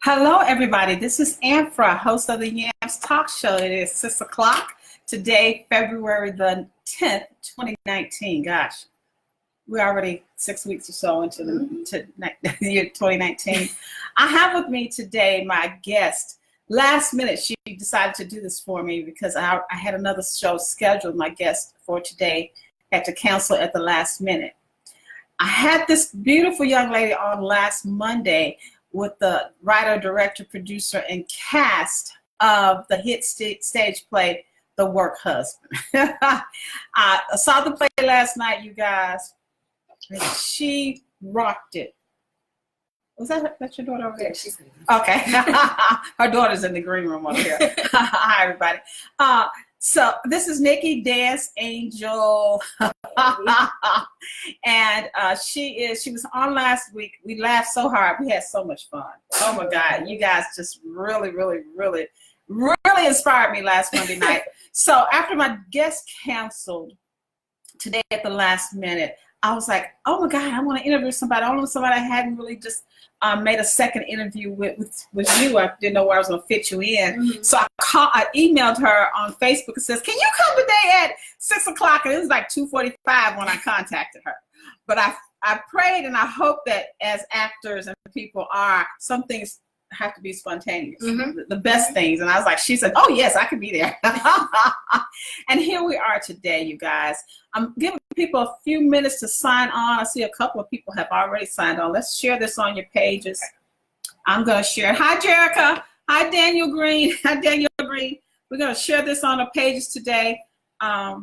Hello, everybody. This is Anfra, host of the YAMS talk show. It is 6 o'clock today, February the 10th, 2019. Gosh, we're already 6 weeks or so into the year 2019. I have with me today my guest. Last minute, she decided to do this for me because I had another show scheduled. My guest for today had to cancel at the last minute. I had this beautiful young lady on last Monday with the writer, director, producer, and cast of the hit stage play, The Work Husband. I saw the play last night, you guys, and she rocked it. Was that's your daughter over there? Yeah, she's in. Okay. Her daughter's in the green room over here. Hi, everybody. So this is Nikki Dance Angel. And she was on last week. We laughed so hard. We had so much fun. Oh my God. You guys just really inspired me last Monday night. So after my guest canceled today at the last minute, I was like, oh my God, I want to interview somebody. I want somebody I hadn't really just made a second interview with you. I didn't know where I was going to fit you in. Mm-hmm. So I emailed her on Facebook and says, can you come today at 6 o'clock? And it was like 2:45 when I contacted her. But I prayed and I hope that as actors and people are, some things have to be spontaneous, the best things. And I was like, she said, oh yes, I could be there. And here we are today, you guys. I'm giving people a few minutes to sign on. I see a couple of people have already signed on. Let's share this on your pages. I'm going to share it. Hi, Jerica. Hi, Daniel Green. Hi, Daniel Green. We're going to share this on the pages today. I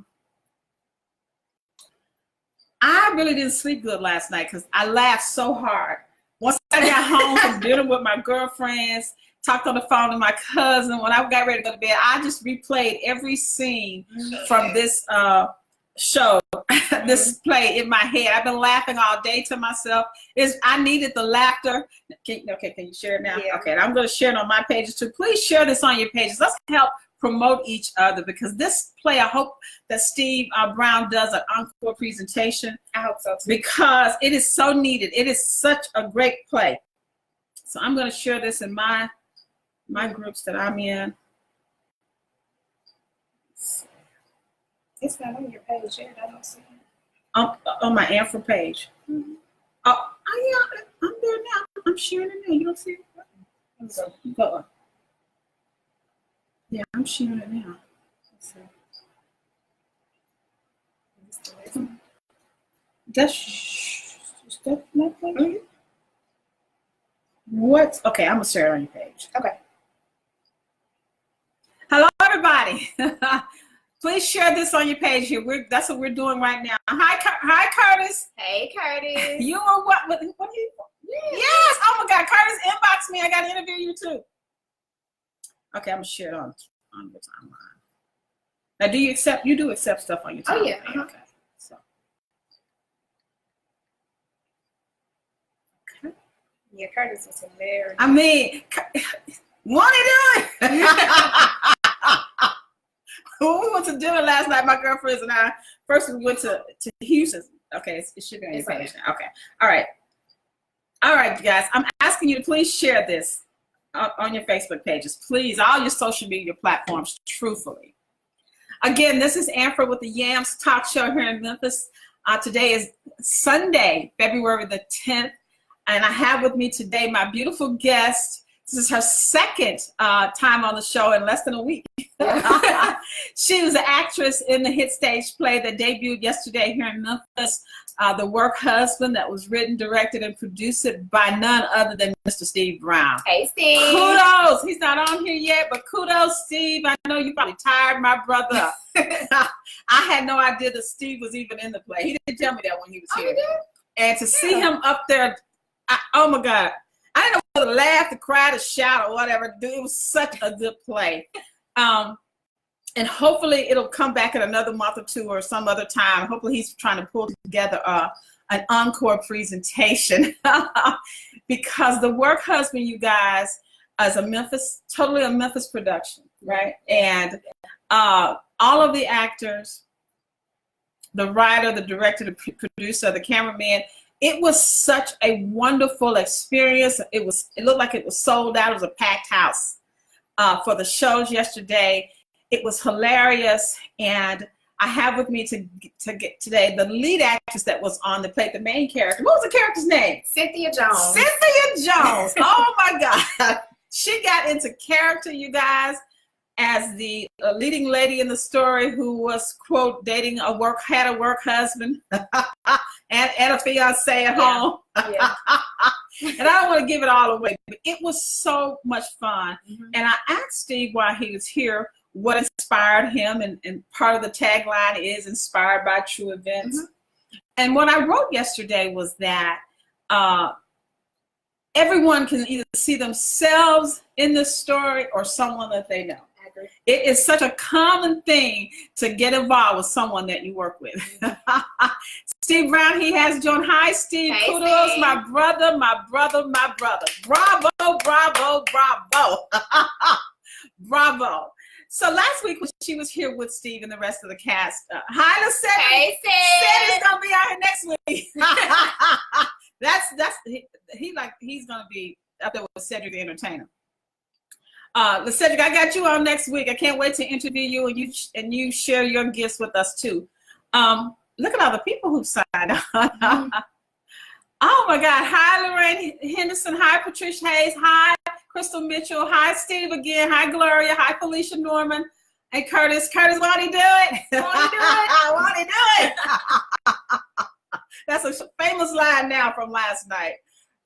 really didn't sleep good last night because I laughed so hard. Once I got home from dinner with my girlfriends, talked on the phone to my cousin, when I got ready to go to bed, I just replayed every scene from this show, this play in my head. I've been laughing all day to myself. I needed the laughter. Can you share it now? Yeah. Okay, I'm going to share it on my pages too. Please share this on your pages. Let's help promote each other, because this play, I hope that Steve Brown does an encore presentation. I hope so too. Because it is so needed. It is such a great play. So I'm going to share this in my groups that I'm in. It's not on your page yet. I don't see it. On my Anfra page. Mm-hmm. Oh, yeah, I'm there now. I'm sharing it now. You don't see it? So, go. Yeah, I'm sharing it now. Let's see. That's not page? What? Okay, I'm going to share it on your page. Okay. Hello, everybody. Please share this on your page here. That's what we're doing right now. Hi, Curtis. Hey, Curtis. You are what are you? Yes. Oh my God, Curtis, inbox me. I got to interview you too. Okay, I'm gonna share it on the timeline. Now, do you accept? You do accept stuff on your timeline? Oh yeah. Okay. So. Okay. Yeah, Curtis was hilarious. I mean, what are you doing? When we went to dinner last night, my girlfriends and I, first we went to Houston. Okay, it should be on your page now. Okay. All right, you guys. I'm asking you to please share this on your Facebook pages. Please, all your social media platforms, truthfully. Again, this is Anfra with the YAMS talk show here in Memphis. Today is Sunday, February the 10th. And I have with me today my beautiful guest. This is her second time on the show in less than a week. She was an actress in the hit stage play that debuted yesterday here in Memphis, The Work Husband, that was written, directed, and produced by none other than Mr. Steve Brown. Hey, Steve. Kudos. He's not on here yet, but kudos, Steve. I know you probably tired my brother. I had no idea that Steve was even in the play. He didn't tell me that when he was here. You did? And to see him up there, oh my God. I didn't know whether to laugh, to cry, to shout, or whatever. It was such a good play. And hopefully it'll come back in another month or two or some other time. Hopefully he's trying to pull together an encore presentation. Because The Work Husband, you guys, is totally a Memphis production, right? And all of the actors, the writer, the director, the producer, the cameraman, it was such a wonderful experience. It looked like it was sold out. It was a packed house for the shows yesterday. It was hilarious, and I have with me to get today the lead actress that was on that played the main character. What was the character's name? Cynthia Jones. Cynthia Jones. Oh my God. She got into character, you guys, as the leading lady in the story who was, quote, dating had a work husband and a fiance at home. Yeah. And I don't want to give it all away, but it was so much fun. And I asked Steve while he was here what inspired him, and part of the tagline is inspired by true events. And what I wrote yesterday was that everyone can either see themselves in this story or someone that they know. It is such a common thing to get involved with someone that you work with. Steve Brown, he has joined. Hi, Steve. Hey, Kudos, Steve. my brother, my brother, my brother. Bravo, bravo, bravo. Bravo. So last week when she was here with Steve and the rest of the cast, hi, Lisette. Hey, Sid. Sid is gonna be out here next week. He's gonna be up there with Cedric the Entertainer. Cedric, I got you on next week. I can't wait to interview you and you share your gifts with us too. Look at all the people who signed on. Oh my God. Hi, Lorraine Henderson. Hi, Patricia Hayes. Hi, Crystal Mitchell. Hi, Steve again. Hi, Gloria. Hi, Felicia Norman. Hey, Curtis. Curtis, won't he do it? Won't he do it? Won't he do it? That's a famous line now from last night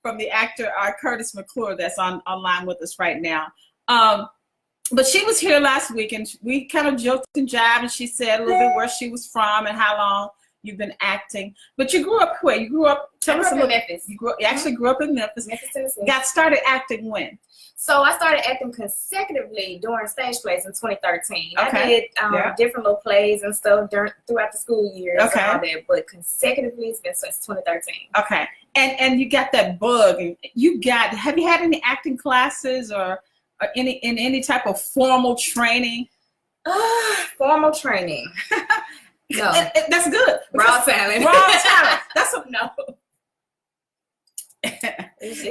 from the actor Curtis McClure that's online with us right now. But she was here last week, and we kind of joked and jibed, and she said a little bit where she was from and how long you've been acting. But you grew up where? You grew up, tell us a little. Memphis. You actually grew up in Memphis. Memphis, Tennessee. Got started acting when? So I started acting consecutively during stage plays in 2013. Okay. I did different little plays and stuff throughout the school years and all that, but consecutively it's been since 2013. Okay. And you got that bug. Have you had any acting classes or any type of formal training? Formal training. No. That's good. Raw talent. Raw talent. That's a no.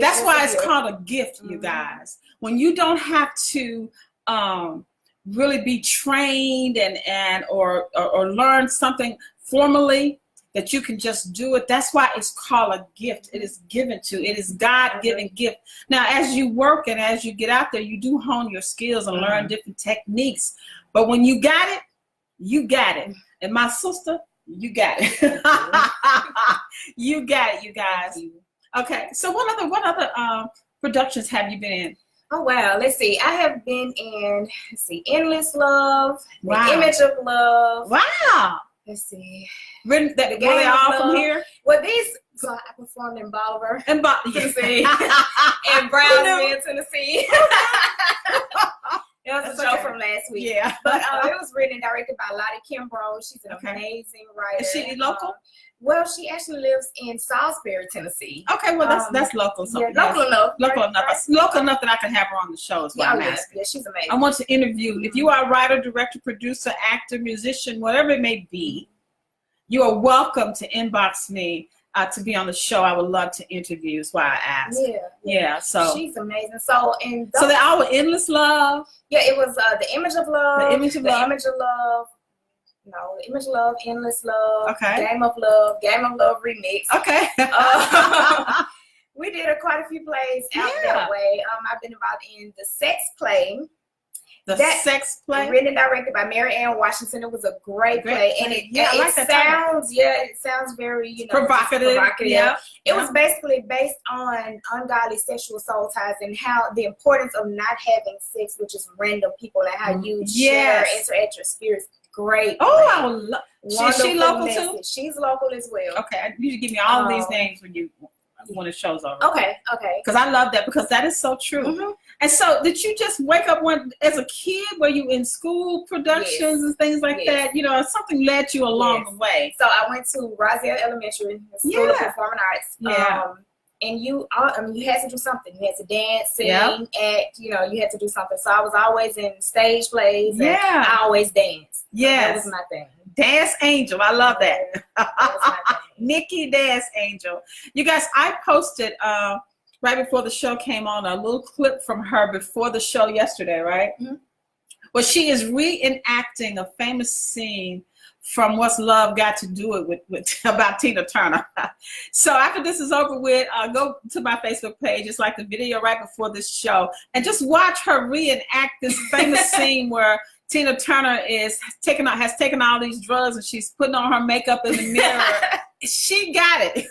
That's why it's called a gift, you guys. When you don't have to really be trained or learn something formally, that you can just do it. That's why it's called a gift. It is given to. It is God-given gift. Now, as you work and as you get out there, you do hone your skills and learn different techniques. But when you got it, you got it. And my sister, you got it. You got it, you guys. Okay. So what other productions have you been in? Oh, wow. Let's see. I have been in, Endless Love, Wow. The Image of Love. Wow. Let's see. Were they all from here? Well, so I performed in Bolivar, Tennessee. and Brownsville, Tennessee. It was a joke from last week. Yeah. But it was written and directed by Lottie Kimbrough. She's an amazing writer. Is she local? Well, she actually lives in Salisbury, Tennessee. Okay, well that's local. So yeah, local enough. Local enough. Local enough that I can have her on the show is what I'm asking. Yeah, she's amazing. I want to interview. If you are a writer, director, producer, actor, musician, whatever it may be, you are welcome to inbox me to be on the show. I would love to interview. Is why I asked. Yeah. So she's amazing. So they all were Endless Love. Yeah, it was The Image of Love. The Image of Love. Image of Love. No, Image of Love, Endless Love. Okay. Game of Love remix. Okay. We did quite a few plays out that way. I've been involved in the sex play. Sex play? Written and directed by Mary Ann Washington. It was a great play. And it sounds very, provocative. Yeah. It was basically based on ungodly sexual soul ties and how the importance of not having sex with just random people and how you share, interact your spirits. Great. Oh, I would love. Is she local too? She's local as well. Okay, you should give me all of these names when the show's over. Okay. Because I love that, because that is so true. And so, did you just wake up as a kid? Were you in school productions and things like that? Something led you along the way. So I went to Roselle Elementary, School of Performing Arts. Yeah. And you had to do something. You had to dance, sing, act. You had to do something. So I was always in stage plays. And I always danced. Yes. That was my thing. Dance Angel. I love that. Nikki Dance Angel. You guys, I posted right before the show came on a little clip from her before the show yesterday, right? Mm-hmm. Well, she is reenacting a famous scene from What's Love Got to Do It with about Tina Turner. So after this is over with, go to my Facebook page. It's like the video right before this show, and just watch her reenact this famous scene where Tina Turner has taken all these drugs and she's putting on her makeup in the mirror. She got it.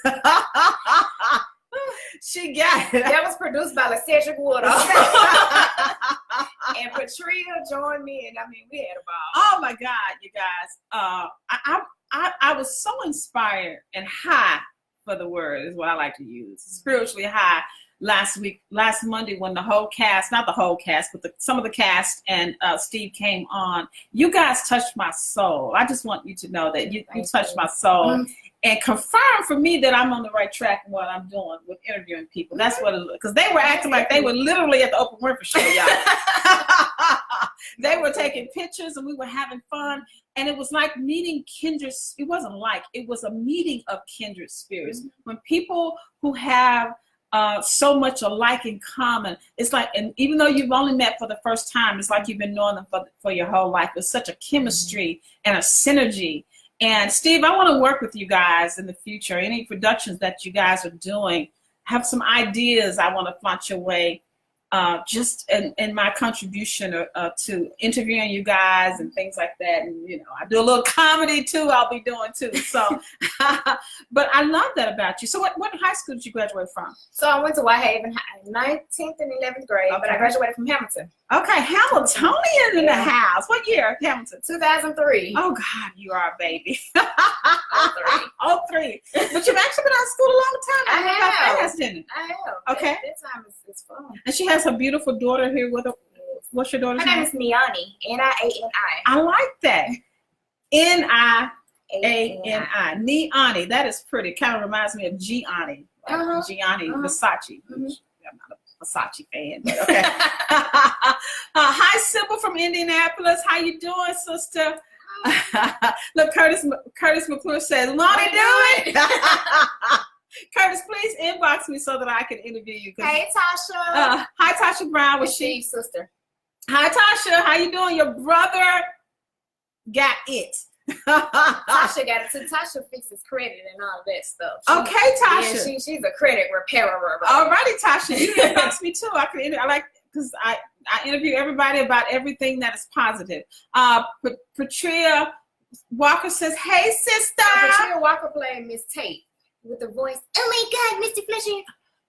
She got it. That was produced by Cedric Wood. And Patria joined me, and I mean, we had a ball. Oh my God, you guys! I was so inspired and high for the word is what I like to use. Spiritually high last Monday when the whole cast, not the whole cast, but some of the cast and Steve came on. You guys touched my soul. I just want you to know that you touched my soul. Mm-hmm. And confirm for me that I'm on the right track in what I'm doing with interviewing people. That's what it looked, because they were acting like they were literally at the Oprah Winfrey show, y'all. They were taking pictures and we were having fun. And it was like meeting kindred. It wasn't like, it was a meeting of kindred spirits. Mm-hmm. When people who have so much alike in common, it's like, and even though you've only met for the first time, it's like you've been knowing them for your whole life. There's such a chemistry and a synergy. And Steve, I want to work with you guys in the future. Any productions that you guys are doing, have some ideas I want to flaunt your way. Just in my contribution to interviewing you guys and things like that. And, you know, I do a little comedy too, I'll be doing too. So, but I love that about you. So what high school did you graduate from? So I went to Whitehaven High, 9th and 11th grade, okay. But I graduated from Hamilton. Okay, Hamiltonian in the house. What year, Hamilton? 2003. Oh God, you are a baby. 03. But you've actually been out of school a long time. I have. Fast, didn't it? I have. Okay. That time is fun. And she has her beautiful daughter here with her. What's your daughter's name? Her name is Niani. Niani. I like that. Niani. Niani. That is pretty. Kind of reminds me of Gianni. Gianni Versace. Mm-hmm. I'm not a Versace fan, but okay. Hi, Sybil from Indianapolis. How you doing, sister? Look, Curtis McClure says, "Lonnie, do it." Curtis, please inbox me so that I can interview you. Hey, Tasha. Hi, Tasha Brown. Was she? Steve's sister. Hi, Tasha. How you doing? Your brother got it. Tasha got it too. Tasha fixes credit and all of that stuff. Okay, Tasha. Yeah, she's a credit repairer. Alrighty, Tasha. You can inbox me too. I like, because I interview everybody about everything that is positive. Patria Walker says, "Hey, sister." Patria Walker playing Miss Tate with the voice. Oh my God, Mr. Fletcher.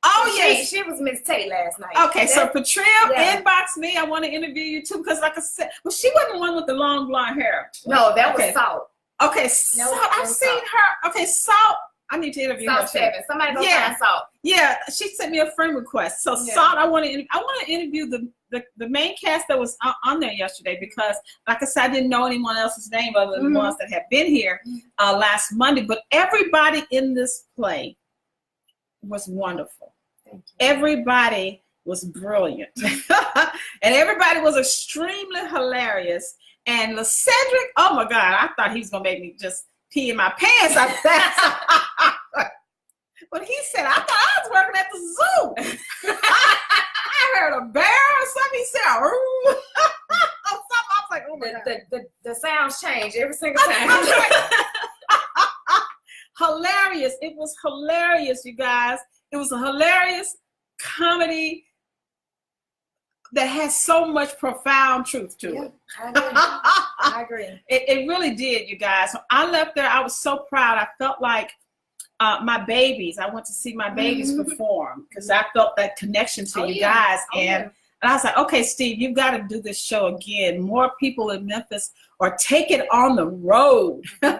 Oh yes, she was Miss Tate last night. Okay, so Patria, inbox me. I want to interview you too, because like I said, well, she wasn't the one with the long blonde hair. No, that was Salt. Okay, Salt. I've seen her. Okay, Salt. I need to interview her. Salt 7. Somebody go find Salt. Yeah, she sent me a friend request. So Salt, I want to interview the main cast that was on there yesterday, because like I said, I didn't know anyone else's name other than the ones that have been here last Monday. But everybody in this play was wonderful. Everybody was brilliant. And everybody was extremely hilarious. And Cedric, oh my God, I thought he was going to make me just pee in my pants after that. But he said, I thought I was working at the zoo. I heard a bear or something. He said, "Ooh." I was like, oh my God. The sounds change every single time. Hilarious. It was hilarious, you guys. It was a hilarious comedy that has so much profound truth to it. I agree. It really did, you guys. So I left there. I was so proud. I felt like my babies. I went to see my babies perform, because I felt that connection to you guys. And I was like, okay, Steve, you've got to do this show again. More people in Memphis, or take it on the road. Try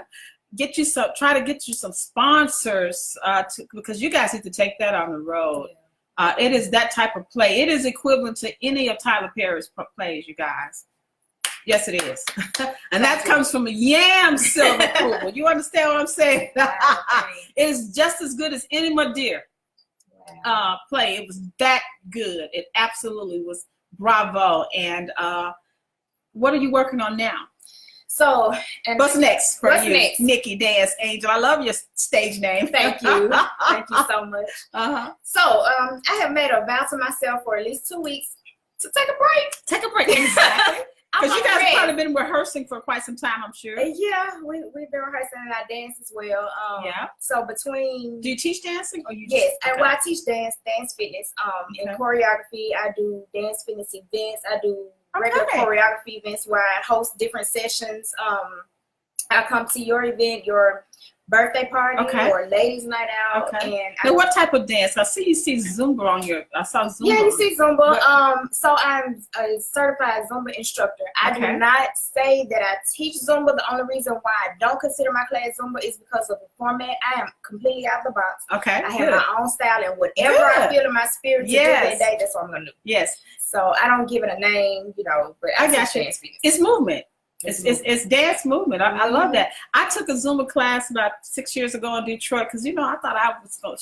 to get you some sponsors, because you guys need to take that on the road. It is that type of play. It is equivalent to any of Tyler Perry's plays, you guys. Yes, it is. And that comes from a YAMS silver approval. You understand what I'm saying? It is just as good as any Madeir play. It was that good. It absolutely was. Bravo. And what are you working on now? So, and what's next for you? Next? Nikki Dance Angel. I love your stage name. Thank you. Thank you so much. So, I have made a vow to myself for at least 2 weeks to take a break. Take a break. Exactly. Because you guys have probably been rehearsing for quite some time, I'm sure. Yeah, we've been rehearsing and I dance as well. Yeah. So between... Do you teach dancing? Or you yes, just, okay. Well, I teach dance fitness. In choreography, I do dance fitness events. I do regular choreography events where I host different sessions. I come to your event, your birthday party or ladies' night out. And now, what type of dance? I see you see Zumba on your. I saw Zumba. Yeah, you see Zumba. So I'm a certified Zumba instructor. I do not say that I teach Zumba. The only reason why I don't consider my class Zumba is because of the format. I am completely out of the box. Okay. I have my own style, and whatever I feel in my spirit to do that day, that's what I'm gonna do. Yes. So I don't give it a name, you know. But I got you. It's movement. It's dance movement. I love that. I took a Zumba class about 6 years ago in Detroit because, you know, I thought I was going,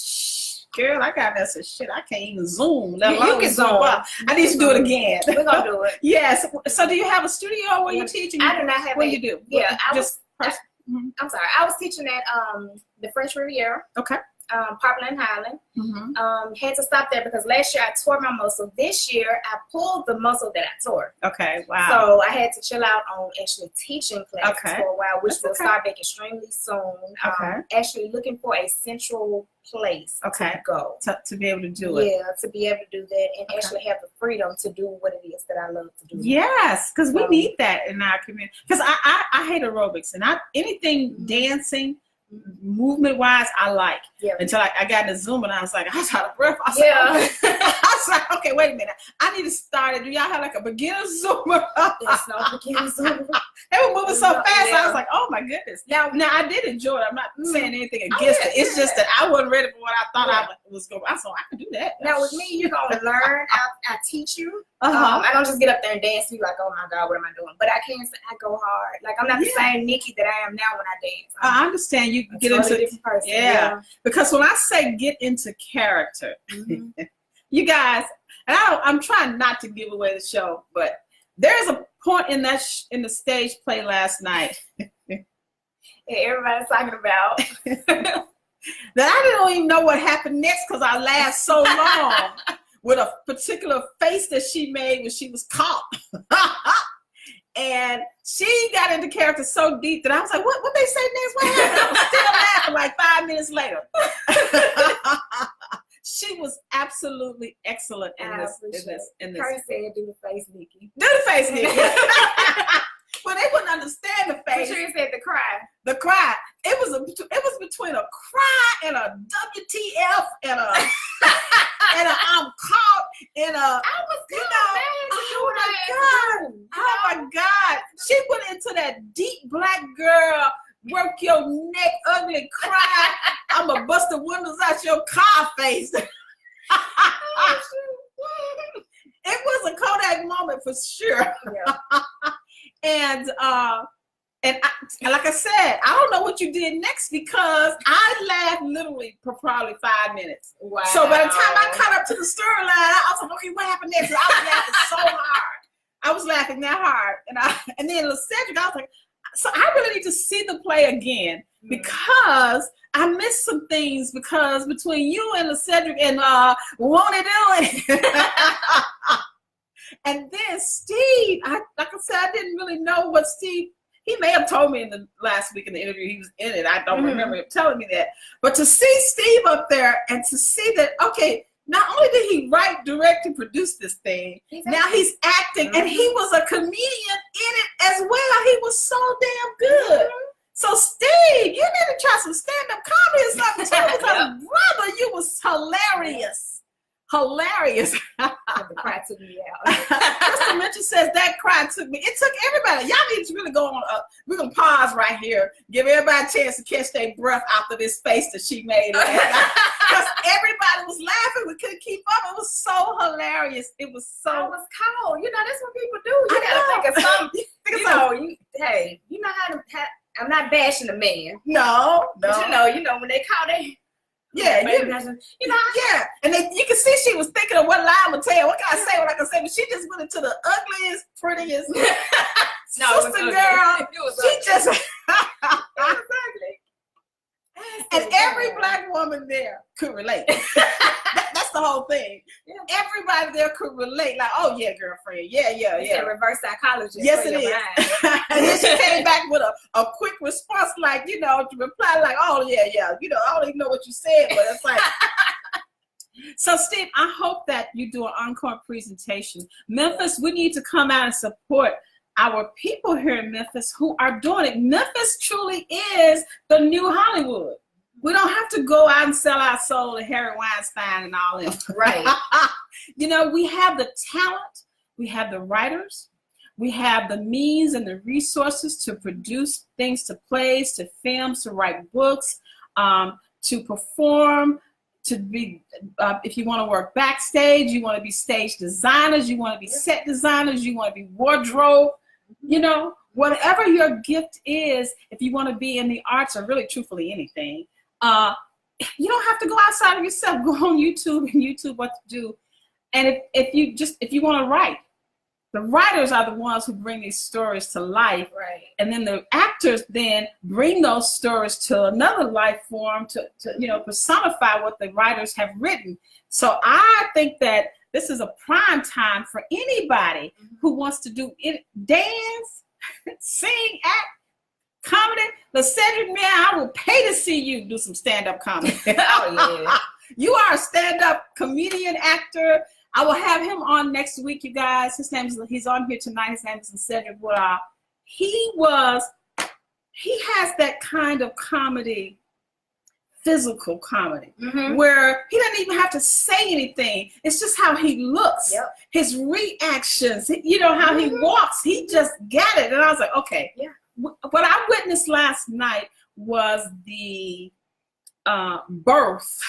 girl, I got that shit. I can't even Zoom. You can Zoom. I need to do it again. We're going to do it. Yes. So do you have a studio where you teach? I do not have What do you do? Yeah. I'm sorry. I was teaching at the French Riviera. Okay. Poplar and Highland. Had to stop there because last year I tore my muscle. This year I pulled the muscle that I tore. Okay, wow. So I had to chill out on actually teaching classes for a while, which will start back extremely soon. Actually looking for a central place to go. To be able to do it. Yeah, to be able to do that and actually have the freedom to do what it is that I love to do. Yes, because we need that in our community. Because I hate aerobics and anything dancing, movement wise, I like. Until I got into Zoom and I was like, I was out of breath. I was like, okay, wait a minute. I need to start it. Do y'all have like a beginner Zumba? There's no beginner Zumba. They were moving so fast. I was like, oh my goodness. Now I did enjoy it. I'm not saying anything against it. It's just that I wasn't ready for what I thought I was going. I thought I could do that. Now with me, you're gonna learn. I teach you. I don't just get up there and dance and be like, oh my God, what am I doing? But I can say I go hard. Like I'm not the same Nikki that I am now when I dance. I understand you get into different person. Because when I say get into character, you guys, and I'm trying not to give away the show, but there's a point in in the stage play last night everybody's talking about that I don't even know what happened next because I laughed so long with a particular face that she made when she was caught. And she got into character so deep that I was like, what they say next? What happened? I was still laughing like 5 minutes later. She was absolutely excellent in this. Kurt said, do the face, Nikki. Do the face, Nikki. Well, they wouldn't understand the face. Patricia said the cry. The cry. It was between a cry and a WTF and a and a I'm caught and a I was oh my God. She went into that deep black girl, work your neck, ugly cry. I'ma bust the windows out your car face. It was a Kodak moment for sure. And like I said, I don't know what you did next because I laughed literally for probably 5 minutes. Wow. So by the time I caught up to the storyline, I was like, okay, what happened next? I was laughing so hard. I was laughing that hard. And then Cedric, I was like, so I really need to see the play again because I missed some things because between you and Cedric and Won't It Do It? And then Steve, like I said, I didn't really know what Steve, he may have told me in the last week in the interview he was in it. I don't remember him telling me that. But to see Steve up there and to see that, okay, not only did he write, direct, and produce this thing, now he's acting, and he was a comedian in it as well. He was so damn good. So Steve, you need to try some stand-up comedy or something too, because brother, you was hilarious. Hilarious. The cry took me out. Mr. Mitchell says that cry took me. It took everybody. Y'all need to really go on. We're going to pause right here. Give everybody a chance to catch their breath after this face that she made. Because everybody was laughing. We couldn't keep up. It was so hilarious. It was so. I was cold. You know, that's what people do. You got to think of something. Hey, you know how to. I'm not bashing the man. No. But you know, when they call it. Yeah, yeah. And then you can see she was thinking of what line to tell. What can I say? What I can say? But she just went into the ugliest, prettiest sister girl, she just exactly. and every black woman there could relate. That's the whole thing. Yeah. Everybody there could relate. Like, oh yeah, girlfriend, yeah. It's a reverse psychologist. Yes, it is. And then she came back with a quick response, like, to reply, like, oh yeah. I don't even know what you said, but it's like. So, Steve, I hope that you do an encore presentation. Memphis, we need to come out and support our people here in Memphis who are doing it. Memphis truly is the new Hollywood. We don't have to go out and sell our soul to Harry Weinstein and all that. Right. We have the talent, we have the writers, we have the means and the resources to produce things, to plays, to films, to write books, to perform, to be, if you want to work backstage, you want to be stage designers, you want to be set designers, you want to be wardrobe, whatever your gift is, if you want to be in the arts or really truthfully anything, you don't have to go outside of yourself. Go on YouTube and YouTube what to do. And if you want to write, the writers are the ones who bring these stories to life. Right. And then the actors then bring those stories to another life form to personify what the writers have written. So I think that this is a prime time for anybody who wants to do it, dance, sing, act, comedy. The Cedric, man, I will pay to see you do some stand-up comedy. Oh, yeah. You are a stand-up comedian, actor. I will have him on next week, you guys. He's on here tonight. His name is Cedric Woodall. He has that kind of comedy, physical comedy, where he doesn't even have to say anything. It's just how he looks, his reactions, how he walks. He just got it. And I was like, okay. Yeah. What I witnessed last night was the birth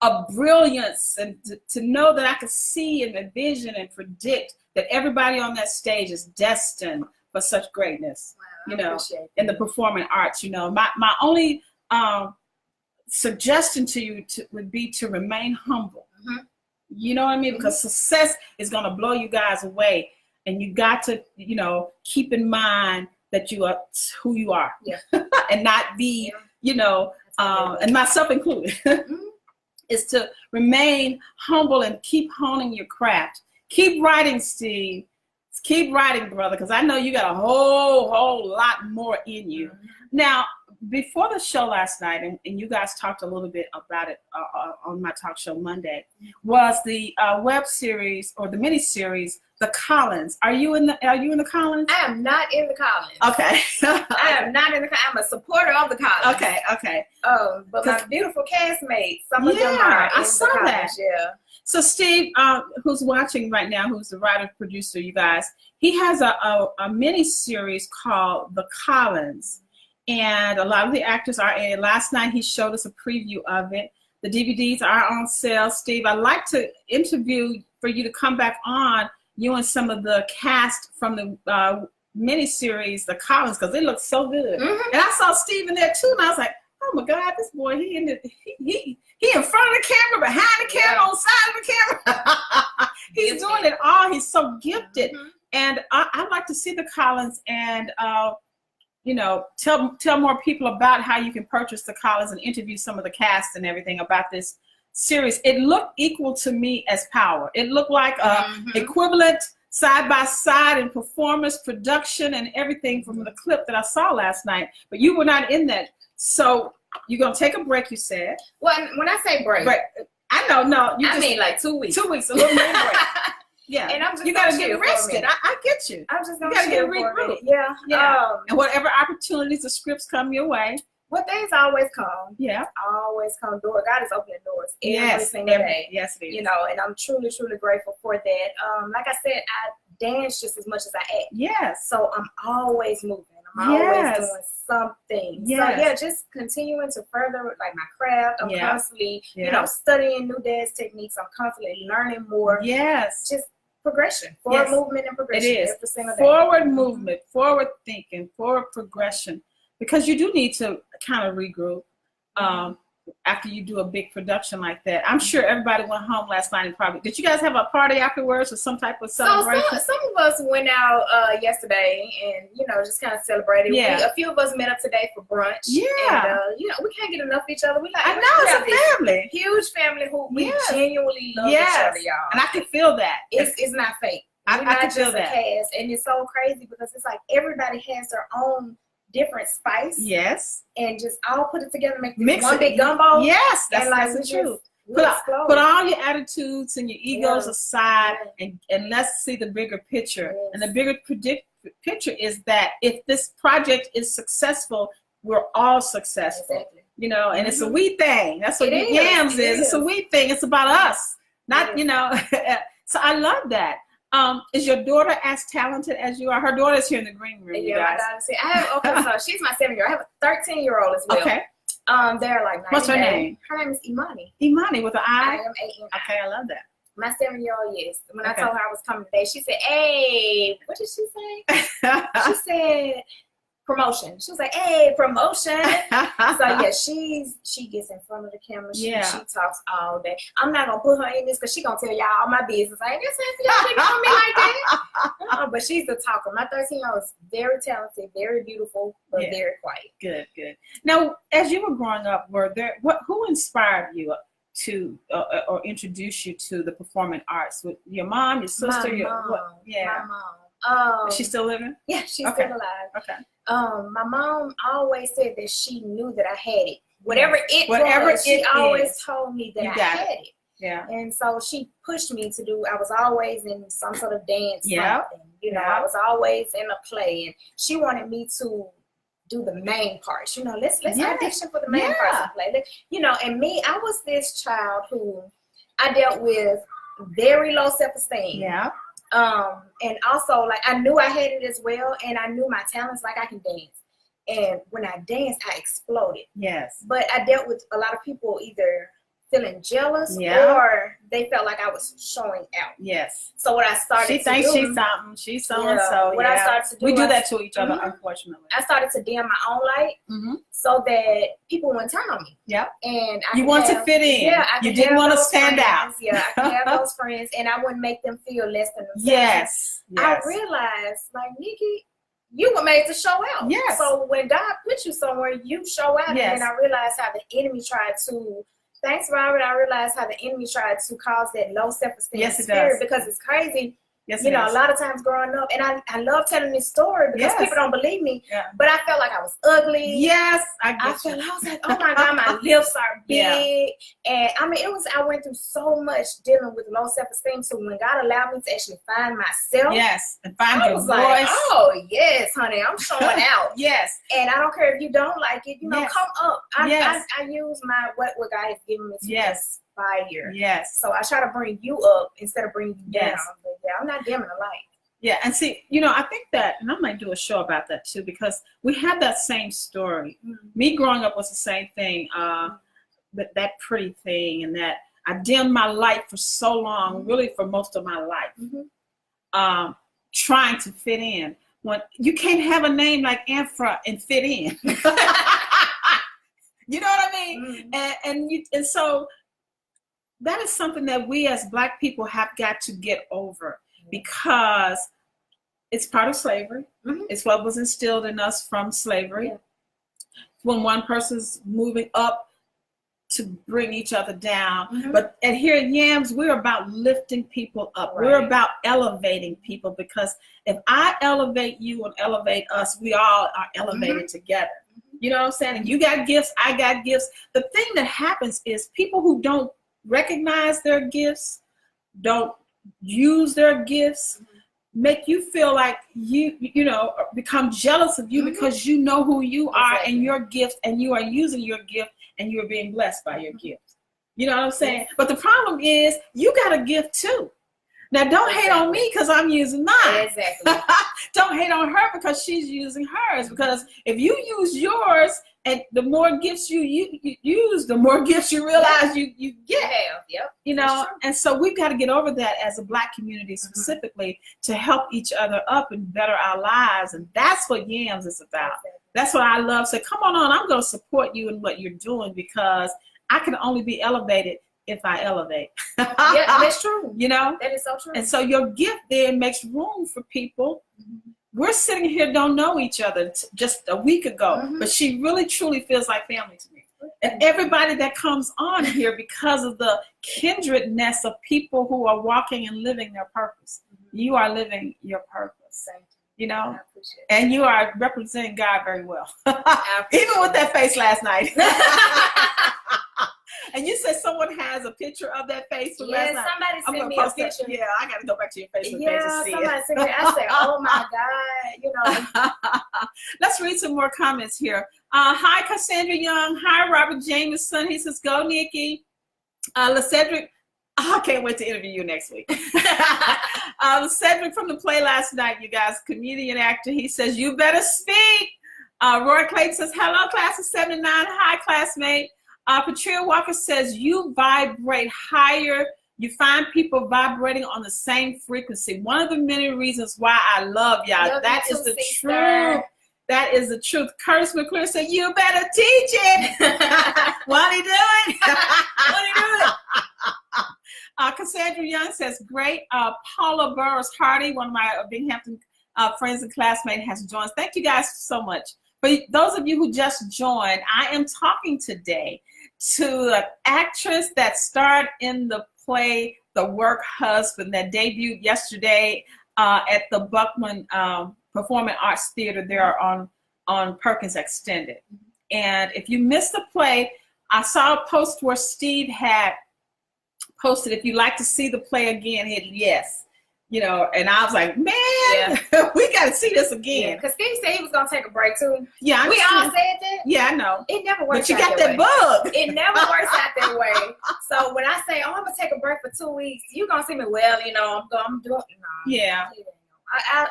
of brilliance, and to know that I could see and envision and predict that everybody on that stage is destined for such greatness. Wow, in the performing arts. My only suggestion to you would be to remain humble. You know what I mean? Because success is going to blow you guys away, and you got to keep in mind that you are who you are, and not be and myself included. Is to remain humble and keep honing your craft. Keep writing, Steve. Keep writing, brother, because I know you got a whole lot more in you. Now, before the show last night, and you guys talked a little bit about it on my talk show Monday, was the web series or the mini series, The Collins. Are you in the Collins? I am not in the Collins. Okay. I am not in the Collins. I'm a supporter of the Collins. Okay. But my beautiful castmates, some of them are I saw that. Yeah. So Steve, who's watching right now, who's the writer producer, you guys, he has a mini series called The Collins. And a lot of the actors are in it. Last night he showed us a preview of it. The DVDs are on sale. Steve, I'd like to interview for you to come back on, you and some of the cast from the miniseries, The Collins, because it looks so good. And I saw Steve in there too, and I was like, oh my God, this boy, he in front of the camera, behind the camera, on the side of the camera. He's doing it all. He's so gifted. And I'd like to see The Collins and tell more people about how you can purchase The Collins and interview some of the cast and everything about this series. It looked equal to me as Power. It looked like equivalent side by side in performance, production, and everything from the clip that I saw last night. But you were not in that. So you're going to take a break, you said. Well, when I say break. I know, no. I mean like 2 weeks. 2 weeks, a little bit break. Yeah, and I'm just you got to get rested. I get you. I'm just going to get regrouped. Yeah. And whatever opportunities or scripts come your way. Well, things always come. Yeah. Always come. God is opening doors every single day. Yes, it is. And I'm truly, truly grateful for that. Like I said, I dance just as much as I act. Yes. So I'm always moving. I'm always doing something. Yes. So yeah, just continuing to further like my craft. I'm constantly, studying new dance techniques. I'm constantly learning more. Yes. Just progression, forward movement and progression. It is. Every single day. Forward movement, forward thinking, forward progression. Because you do need to kind of regroup. after you do a big production like that. I'm sure everybody went home last night and probably, did you guys have a party afterwards or some type of celebration? So some of us went out yesterday and, you know, just kind of celebrated. Yeah. A few of us met up today for brunch. Yeah. And, you know, we can't get enough of each other. We like, I know, it's a family. Huge family who we Yes. genuinely love Yes. each other, y'all. And I can feel that. It's not fake. I We're not can feel just a that. cast. And it's so crazy because it's like everybody has their own different spice. Yes. And just all put it together, make this Mix one it. big gumbo. Yes, that's and the truth. Put Put all your attitudes and your egos Yeah. aside, Yeah. and let's see the bigger picture. Yes. And the bigger picture is that if this project is successful, we're all successful. Exactly. You know, and it's a we thing. That's what It is. YAMS It is. It's a is. we thing. It's about us, not, It you know. So I love that. Is your daughter as talented as you are? Her daughter is here in the green room, you Yeah, my guys. daughter said, so she's my 7-year-old. I have a 13-year-old as well. Okay. They're like 9. What's her name? Her name is Imani. Imani with an I? IMANI. Okay, I love that. My 7-year-old, yes. When Okay. I told her I was coming today, she said, hey, what did she say? She said, promotion. She was like, hey, promotion. So yeah, she gets in front of the camera. She talks all day. I'm not gonna put her in this because she gonna tell y'all all my business. I ain't gonna say y'all didn't know me like that. But she's the talker. My 13-year-old is very talented, very beautiful, but very quiet. Good, good. Now, as you were growing up, who inspired you to or introduce you to the performing arts? With your mom, your sister, My mom. Is she still living? Yeah, she's still alive. Okay. My mom always said that she knew that I had it. Whatever she it always is, told me that you I got had it. it. Yeah. And so she pushed me to do, I was always in some sort of dance, something. You know, Yeah. I was always in a play, and she wanted me to do the main parts. You know, let's audition for the main parts of the play. You know, and me, I was this child who I dealt with very low self-esteem. Yeah. And also, like, I knew I had it as well, and I knew my talents, like I can dance. And when I danced, I exploded. Yes. But I dealt with a lot of people either feeling jealous or they felt like I was showing out. Yes. So what I started to do. She thinks she's something. She's so and so. What I started to do. We do that to each other, unfortunately. I started to dim my own light so that people wouldn't turn on me. Yep. And you want to fit in. Yeah, you didn't want to stand out. Yeah, I could have those friends, and I wouldn't make them feel less than themselves. Yes. I realized, like, Nikki, you were made to show out. Yes. So when God puts you somewhere, you show out. Yes. And then I realized how the enemy tried to. Thanks, Robert. I realized how the enemy tried to cause that low self-esteem spirit because it's crazy. Yes, you know, a lot of times growing up, and I love telling this story because people don't believe me. Yeah. But I felt like I was ugly. Yes, I was like, oh my God, my lips are big. And I mean, I went through so much dealing with low self-esteem. So when God allowed me to actually find myself, and find your voice. Like, oh yes, honey, I'm showing out. Yes. And I don't care if you don't like it. You know, come up. I use my what God has given me to inspire. Yes. So I try to bring you up instead of bringing you down. But I'm not dimming the light. Yeah, and see, you know, I think that, and I might do a show about that too, because we have that same story. Me growing up was the same thing, that pretty thing, and that I dimmed my light for so long, really for most of my life, trying to fit in. When you can't have a name like Anfra and fit in. You know what I mean? And so that is something that we as Black people have got to get over, because it's part of slavery. It's what was instilled in us from slavery. When one person's moving up to bring each other down. And here at YAMS, we're about lifting people up. We're about elevating people, because if I elevate you and elevate us, we all are elevated together. You know what I'm saying? And you got gifts, I got gifts. The thing that happens is people who don't recognize their gifts, don't use their gifts, make you feel like you know, become jealous of you because you know who you are and your gift, and you are using your gift, and you're being blessed by your gift. You know what I'm saying? But the problem is you got a gift too. Now don't hate on me because I'm using mine. Don't hate on her because she's using hers. Because if you use yours, and the more gifts you use, the more gifts you realize you get. You know, and so we've got to get over that as a Black community specifically, to help each other up and better our lives. And that's what YAMS is about. That's what I love. So come on, I'm going to support you in what you're doing, because I can only be elevated if I elevate. Yeah, that's true. You know? That is so true. And so your gift there makes room for people. We're sitting here, don't know each other just a week ago, but she really truly feels like family to me. And everybody that comes on here, because of the kindredness of people who are walking and living their purpose, you are living your purpose. You know, and you are representing God very well. Even with that face last night. And you said someone has a picture of that face from last night. Somebody sent me a picture. Yeah, I got to go back to your Facebook page Yeah, and see somebody it. sent me. I said, oh my God, you know. Let's read some more comments here. Hi, Cassandra Young. Hi, Robert Jameson. He says, go, Nikki. LaCedric. I can't wait to interview you next week. Cedric from the play last night, you guys, comedian, actor. He says, you better speak. Roy Clayton says, hello, class of 79. Hi, classmate. Patria Walker says, you vibrate higher. You find people vibrating on the same frequency. One of the many reasons why I love y'all. That is the truth. That is the truth. Curtis McClure said, you better teach it. Won't he do it? Won't he do it? Cassandra Young says, great. Paula Burroughs Hardy, one of my Binghamton friends and classmates, has joined. Thank you guys so much. For those of you who just joined, I am talking today to an actress that starred in the play The Work Husband that debuted yesterday at the Buckman Performing Arts Theater there on Perkins Extended. And if you missed the play, I saw a post where Steve had posted, if you'd like to see the play again, hit yes. You know, and I was like, man, we got to see this again. Because Steve said he was going to take a break too. Yeah, we all said that. Yeah, I know. It never works out. But you got that bug. It never works out that way. So when I say, oh, I'm going to take a break for 2 weeks, you're going to see me, well, you know, I'm doing it. No, yeah.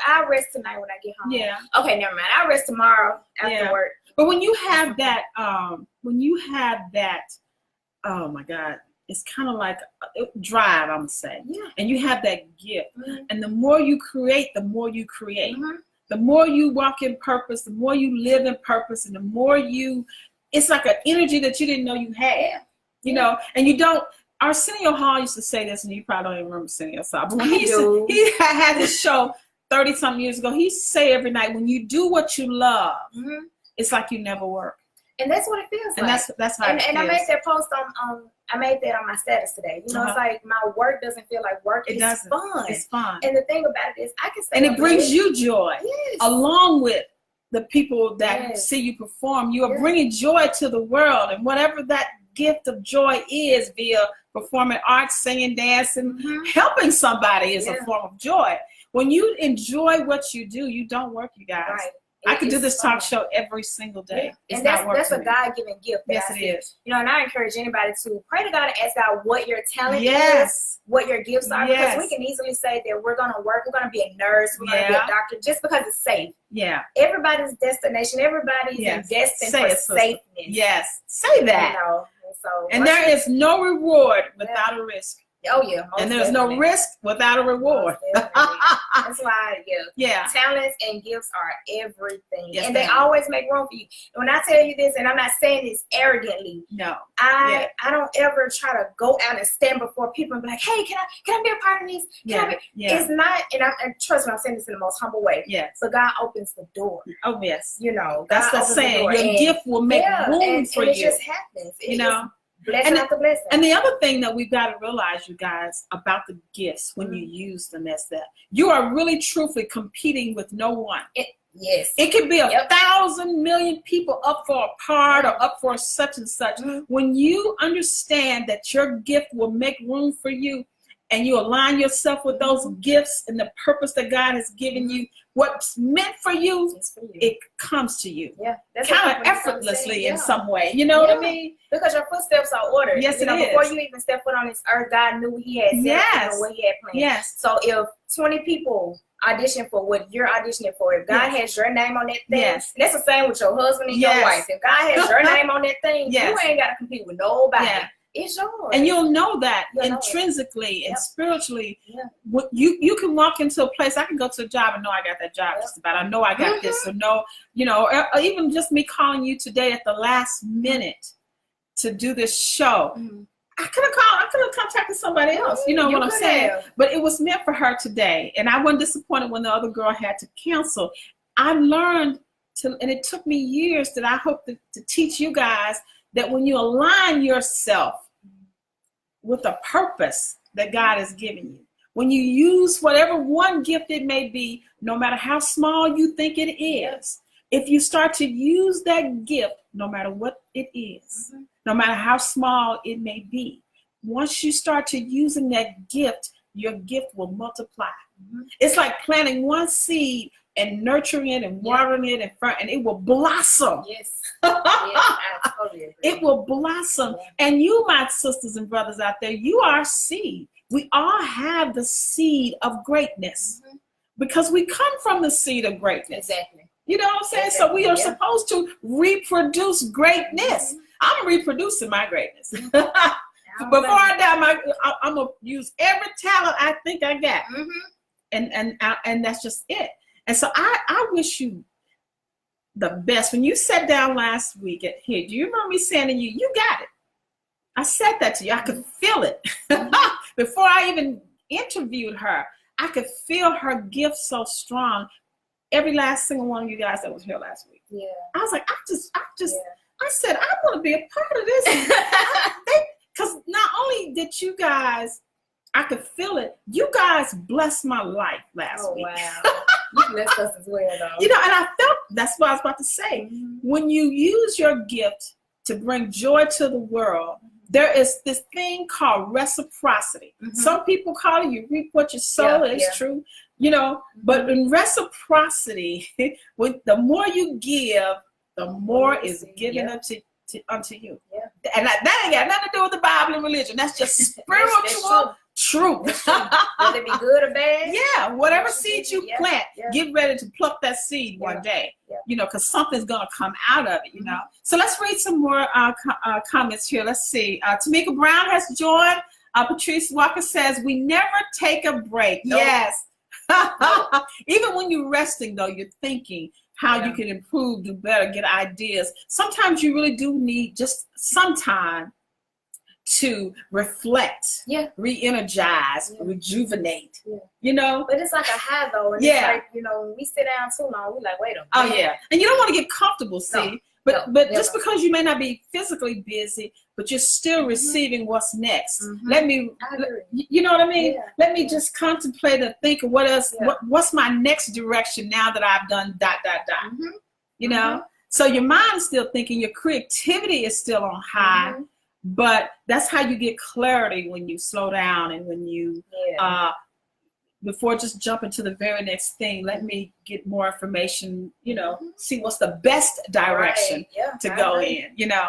I'll rest tonight when I get home. Yeah. Okay, never mind. I'll rest tomorrow after work. But when you have that, oh my God, it's kind of like drive, I'm gonna say. Yeah. And you have that gift. And the more you create, the more you create. The more you walk in purpose, the more you live in purpose, and the more it's like an energy that you didn't know you had. You know, and you don't. Arsenio Hall used to say this, and you probably don't even remember Arsenio Hall. But when he had his show 30-something years ago, he used to say every night, when you do what you love, it's like you never work. And that's what it feels like. And that's how it feels. And I made that post I made that on my status today. You know, it's like my work doesn't feel like work. It's fun. It's fun. And the thing about it is, I can say, and it brings you joy, along with the people that Yes. see you perform. You are bringing joy to the world, and whatever that gift of joy is, via performing arts, singing, dancing, helping somebody is a form of joy. When you enjoy what you do, you don't work, you guys. Right. I could do this talk show every single day. And that's a God-given gift. Yes, it is. You know, and I encourage anybody to pray to God and ask God what your talent is, what your gifts are, because we can easily say that we're going to work, we're going to be a nurse, we're going to be a doctor, just because it's safe. Yeah. Everybody's destination, everybody's destined for safeness. Yes. Say that. You know, and there is no reward without a risk. Oh yeah, and there's no risk without a reward. That's why, talents and gifts are everything, and they always make room for you. And when I tell you this, and I'm not saying this arrogantly, I don't ever try to go out and stand before people and be like, hey, can I be a part of this? It's not, and trust me, I'm saying this in the most humble way. Yes, but God opens the door. Oh yes, you know, that's the saying. Your gift will make room for you. It just happens. You know. Blessing after blessing. And the other thing that we've got to realize, you guys, about the gifts when you use them, is that you are really truthfully competing with no one. Yes. It could be 1,000 million people up for a part or up for such and such. When you understand that your gift will make room for you, and you align yourself with those gifts and the purpose that God has given you, what's meant for you, it comes to you. Yeah, that's kind of effortlessly in some way. You know what I mean? Because your footsteps are ordered. Yes, it is. Before you even step foot on this earth, God knew He had set and what He had planned. Yes. So if 20 people audition for what you're auditioning for, if God has your name on that thing, that's the same with your husband and your wife. If God has your name on that thing, you ain't got to compete with nobody. It's yours. And you'll know that intrinsically and spiritually. You can walk into a place. I can go to a job and know I got that job just about. I know I got this. Or know, you know, or even just me calling you today at the last minute to do this show. Mm-hmm. I could have contacted somebody else. You know what I'm saying? But it was meant for her today. And I wasn't disappointed when the other girl had to cancel. I learned and it took me years that I hope to teach you guys that when you align yourself with a purpose that God has given you, when you use whatever one gift it may be, no matter how small you think it is, if you start to use that gift, no matter what it is, no matter how small it may be, once you start to using that gift, your gift will multiply. It's like planting one seed and nurturing it and watering it and it will blossom. Yes. I totally agree. It will blossom. And you, my sisters and brothers out there, you are seed. We all have the seed of greatness because we come from the seed of greatness. Exactly. You know what I'm saying? So we are supposed to reproduce greatness. I'm reproducing my greatness. Before I die, I'm going to use every talent I think I got. And that's just it. And so I wish you the best. When you sat down last week at here, do you remember me saying to you, you got it? I said that to you. I could feel it. Before I even interviewed her, I could feel her gift so strong. Every last single one of you guys that was here last week. Yeah. I was like, I said, I want to be a part of this. Because not only did you guys, I could feel it, you guys blessed my life last week. Wow. You blessed us as well, though. You know, and I felt, that's what I was about to say. When you use your gift to bring joy to the world, there is this thing called reciprocity. Some people call it you reap what you sow. It's true, you know. But in reciprocity, when the more you give, the more is given unto you. And that ain't got nothing to do with the Bible and religion. That's just spiritual truth. Whether it be good or bad. Yeah, whatever seed you plant, get ready to pluck that seed one day. You know, because something's gonna come out of it. You know. So let's read some more comments here. Let's see. Tamika Brown has joined. Patrice Walker says, "We never take a break." No. Yes. Even when you're resting, though, you're thinking how you can improve, do better, get ideas. Sometimes you really do need just some time to reflect, re-energize, rejuvenate, you know? But it's like a high, though. And it's like, you know, when we sit down too long, we're like, wait a minute. Oh, yeah. And you don't want to get comfortable, see? But just because you may not be physically busy, but you're still receiving what's next. Let me, you know what I mean? Let me just contemplate and think of what else, what's my next direction now that I've done ... You know? So your mind's still thinking, your creativity is still on high, but that's how you get clarity when you slow down and when you, before just jumping to the very next thing, let me get more information, you know, see what's the best direction to go in, you know?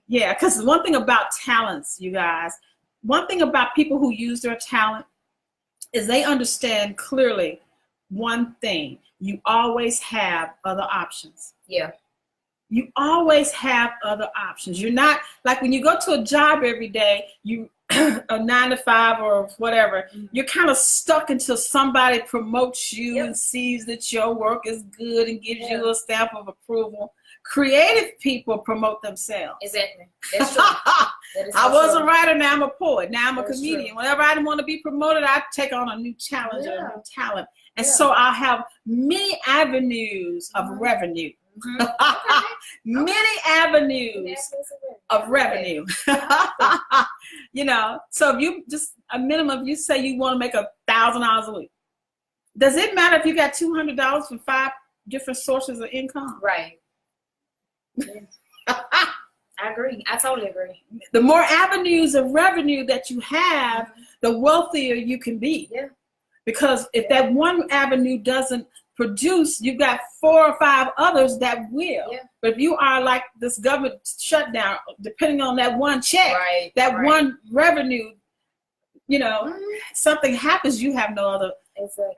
Yeah, because one thing about talents, you guys, one thing about people who use their talent is they understand clearly one thing. You always have other options. You always have other options. You're not, like when you go to a job every day, you a 9 to 5 or whatever, you're kind of stuck until somebody promotes you and sees that your work is good and gives you a stamp of approval. Creative people promote themselves. Exactly. That's true. I was a writer, now I'm a poet, now I'm a comedian. Whenever I want to be promoted, I take on a new challenge or a new talent. And so I'll have many avenues of revenue. Many avenues of revenue. You know, so if you just a minimum, you say you want to make $1,000 a week. Does it matter if you got $200 from 5 different sources of income? Right. I agree. I totally agree. The more avenues of revenue that you have, the wealthier you can be. Because if that one avenue doesn't produce, you've got 4 or 5 others that will. But if you are like this government shutdown, depending on that one check, one revenue, you know, something happens, you have no other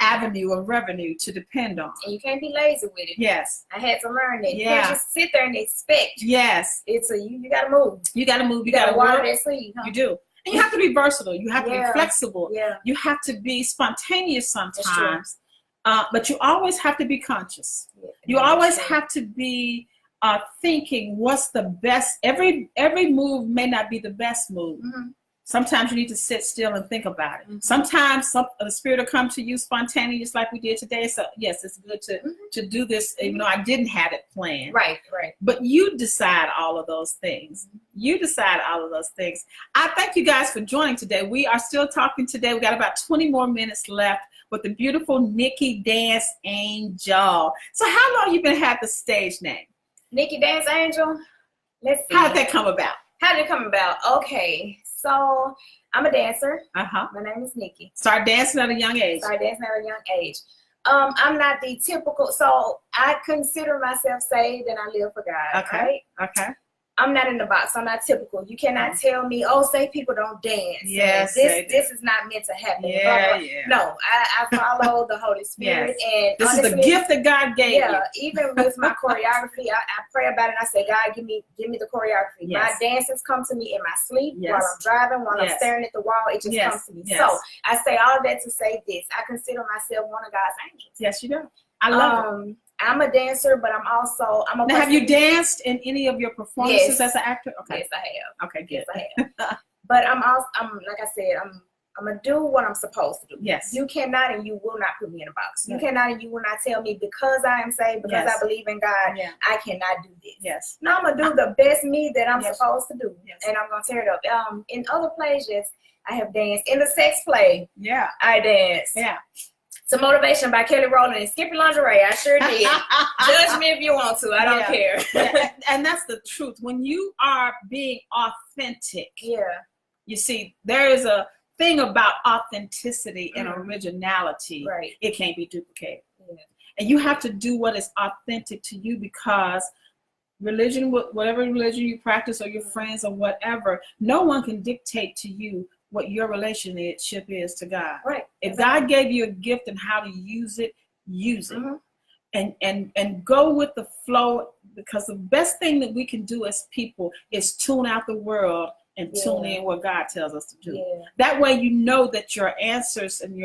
avenue of revenue to depend on. And you can't be lazy with it. I had to learn that. You can't just sit there and expect. It's you gotta move. You gotta move. You gotta water that seed. You do. And you have to be versatile. You have to be flexible. You have to be spontaneous sometimes. But you always have to be conscious. You always have to be thinking what's the best. Every move may not be the best move. Mm-hmm. Sometimes you need to sit still and think about it. Mm-hmm. Sometimes the spirit will come to you spontaneous, like we did today. So yes, it's good to do this, even though I didn't have it planned. Right. But you decide all of those things. You decide all of those things. I thank you guys for joining today. We are still talking today. We got about 20 more minutes left with the beautiful Nikki Dance Angel. So how long you been had the stage name? Nikki Dance Angel. Let's see. How did that come about? Okay. So I'm a dancer. My name is Nikki. Started dancing at a young age. I'm not the typical, so I consider myself saved and I live for God. Okay. Right? Okay. I'm not in the box. I'm not typical. You cannot tell me, oh, say people don't dance. Yes. This is not meant to happen. Yeah. No, I follow the Holy Spirit. Yes. And this honestly, is the gift that God gave you. Yeah, even with my choreography, I pray about it and I say, God, give me the choreography. Yes. My dances come to me in my sleep, yes. while I'm driving, while I'm staring at the wall. It just yes. comes to me. Yes. So I say all that to say this. I consider myself one of God's angels. Yes, you do. I love it. I'm a dancer, but I'm a now, have you danced in any of your performances as an actor? Okay. Yes, I have. Okay, good. Yes, I have. But I'm like I said, I'm gonna do what I'm supposed to do. Yes. You cannot and you will not put me in a box. You cannot and you will not tell me because I am saved, because I believe in God, I cannot do this. Yes. No, I'm gonna do the best me that I'm supposed to do. Yes. And I'm gonna tear it up. In other plays, yes, I have danced. In the sex play, I danced. Yeah. To Motivation by Kelly Rowland and Skippy Lingerie. I sure did. Judge me if you want to. I don't care. And that's the truth. When you are being authentic, you see, there is a thing about authenticity and originality. Right. It can't be duplicated. Yeah. And you have to do what is authentic to you, because religion, whatever religion you practice, or your friends or whatever, no one can dictate to you what your relationship is to God. Right. If God gave you a gift and how to use it, use it. And go with the flow, because the best thing that we can do as people is tune out the world and tune in what God tells us to do. Yeah. That way you know that your answers and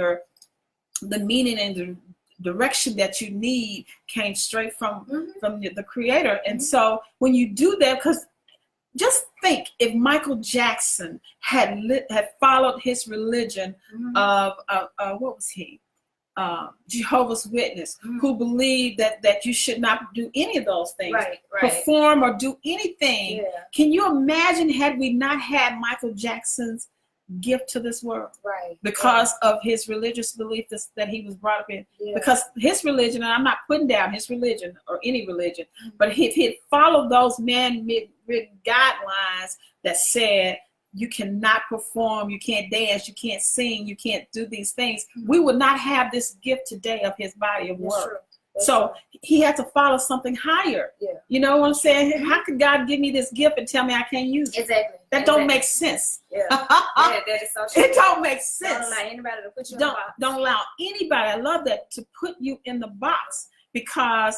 the meaning and the direction that you need came straight from the Creator. And so when you do that, because just think if Michael Jackson had followed his religion of what was he? Jehovah's Witness, who believed that you should not do any of those things, perform or do anything. Yeah. Can you imagine had we not had Michael Jackson's gift to this world? Right. Because of his religious belief that he was brought up in. Yeah. Because his religion, and I'm not putting down his religion or any religion, but he followed those man-made guidelines that said you cannot perform, you can't dance, you can't sing, you can't do these things, we would not have this gift today of his body of work. So he had to follow something higher. Yeah. You know what I'm saying? How could God give me this gift and tell me I can't use it? Exactly. That don't make sense. Yeah. That is so true. It don't make sense. Don't allow anybody to put you in the box. Don't allow anybody, I love that, to put you in the box, because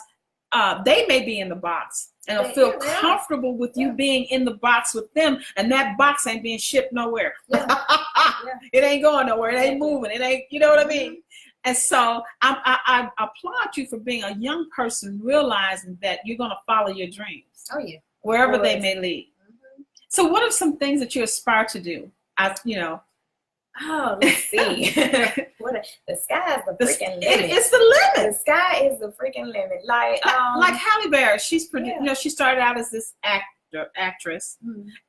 they may be in the box and feel comfortable with you being in the box with them, and that box ain't being shipped nowhere. It ain't going nowhere. It ain't moving. It ain't, you know what I mean? And so I applaud you for being a young person, realizing that you're going to follow your dreams. Oh yeah, wherever they may lead. So what are some things that you aspire to do? Oh, let's see. The sky is the freaking limit. It's the limit. The sky is the freaking limit. Like Halle Berry, she's she started out as this actress,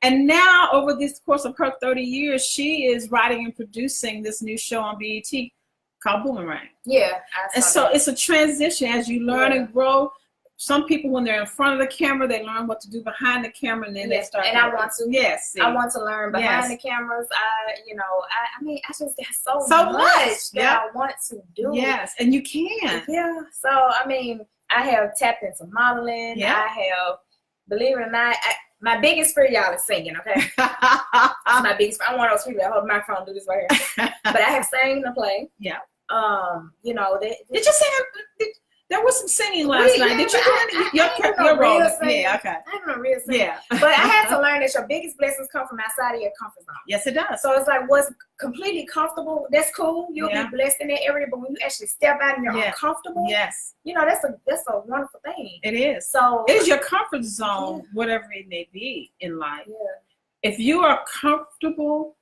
and now over this course of her 30 years, she is writing and producing this new show on BET called Boomerang. Yeah. And so it's a transition as you learn and grow. Some people, when they're in front of the camera, they learn what to do behind the camera, and then they start. And I want to. Yes. See. I want to learn behind the cameras. I just got so much that I want to do. Yes, and you can. Yeah. So I have tapped into modeling. Yeah. I have, believe it or not, my biggest fear, y'all, is singing. Okay. That's my biggest. I'm one of those people that hold the microphone and do this right here. But I have sang in the play. Yeah. Did you sing? There was some singing last night. Did you do your role? Yeah, okay. I have no real singing. Yeah. But I had to learn that your biggest blessings come from outside of your comfort zone. Yes, it does. So it's like what's completely comfortable, that's cool. You'll be blessed in that area. But when you actually step out and you're uncomfortable, you know, that's a wonderful thing. It is. So it is your comfort zone, whatever it may be in life. Yeah. If you are comfortable,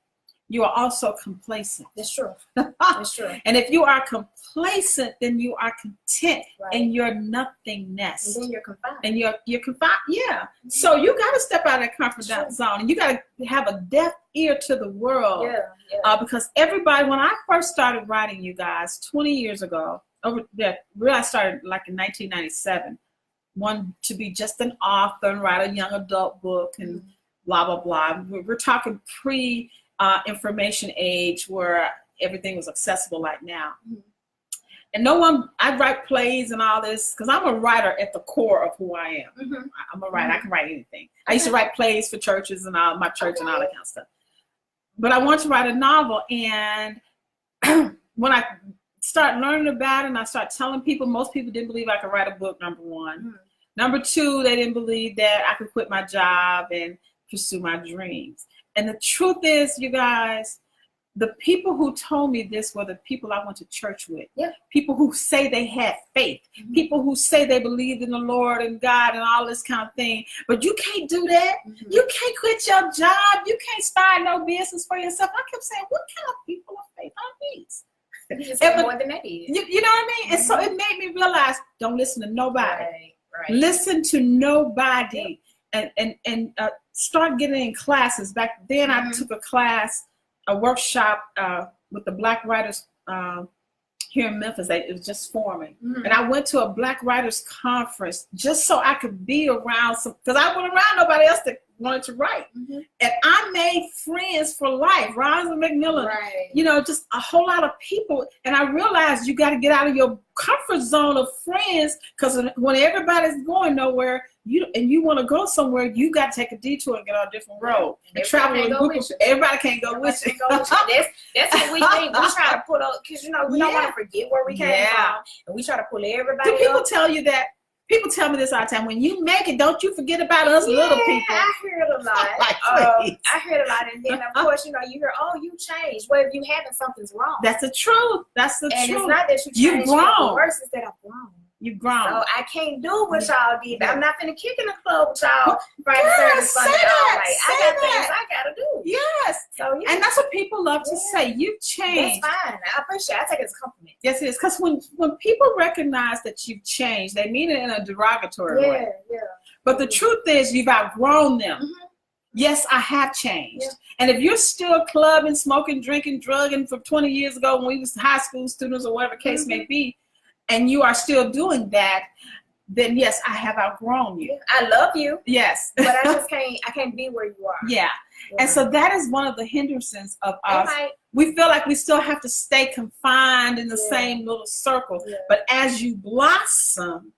you are also complacent. That's true. That's true. And if you are complacent, then you are content in your nothingness. And then you're confined. And you're confined. Yeah. So you got to step out of that comfort zone, and you got to have a deaf ear to the world. Yeah. Because everybody, when I first started writing, you guys, 20 years ago, really I started like in 1997, wanted to be just an author and write a young adult book and blah, blah, blah. We're talking information age where everything was accessible like now. And I write plays and all this because I'm a writer at the core of who I am. I'm a writer. I can write anything. I used to write plays for churches and all my church and all that kind of stuff. But I wanted to write a novel, and when I start learning about it and I start telling people, most people didn't believe I could write a book, number one. Number two, they didn't believe that I could quit my job and pursue my dreams. And the truth is, you guys, the people who told me this were the people I went to church with. People who say they had faith. People who say they believed in the Lord and God and all this kind of thing. But you can't do that. You can't quit your job. You can't start no business for yourself. I kept saying, what kind of people of faith are these? You just say more than that is. You know what I mean? And so it made me realize, don't listen to nobody. Listen to nobody. And start getting in classes. Back then, I took a workshop with the Black writers here in Memphis. It was just forming. And I went to a Black writers conference just so I could be around because I wasn't around nobody else that wanted to write. And I made friends for life. Ronza McMillan, you know, just a whole lot of people. And I realized you got to get out of your comfort zone of friends, because when everybody's going nowhere, you want to go somewhere, you got to take a detour and get on a different road and travel with a group of, everybody can't go with you. That's what we think. We try to put up, because, you know, we don't want to forget where we came from, and we try to pull everybody Do people up. tell you that? People tell me this all the time. When you make it, don't you forget about us little people. I hear it a lot. I hear it a lot. And then, of course, you know, you hear, oh, you changed. Well, if you haven't, something's wrong. That's the truth. That's the truth. And it's not that you changed. You've grown. The worst is that I've grown. You've grown. So I can't do what y'all did. I'm not finna kick in the club with y'all Friday, Saturday, Sunday all night. I got things I gotta do. Yes. So and that's what people love to say. You've changed. That's fine. I appreciate it. I take it as a compliment. Yes, it is. Because when people recognize that you've changed, they mean it in a derogatory way. Yeah. But the truth is, you've outgrown them. Yes, I have changed. And if you're still clubbing, smoking, drinking, drugging from 20 years ago when we was high school students or whatever the case may be, and you are still doing that, then yes, I have outgrown you. I love you. Yes. But I can't be where you are. Yeah. And so that is one of the hindrances of us. We feel like we still have to stay confined in the same little circle. But as you blossom,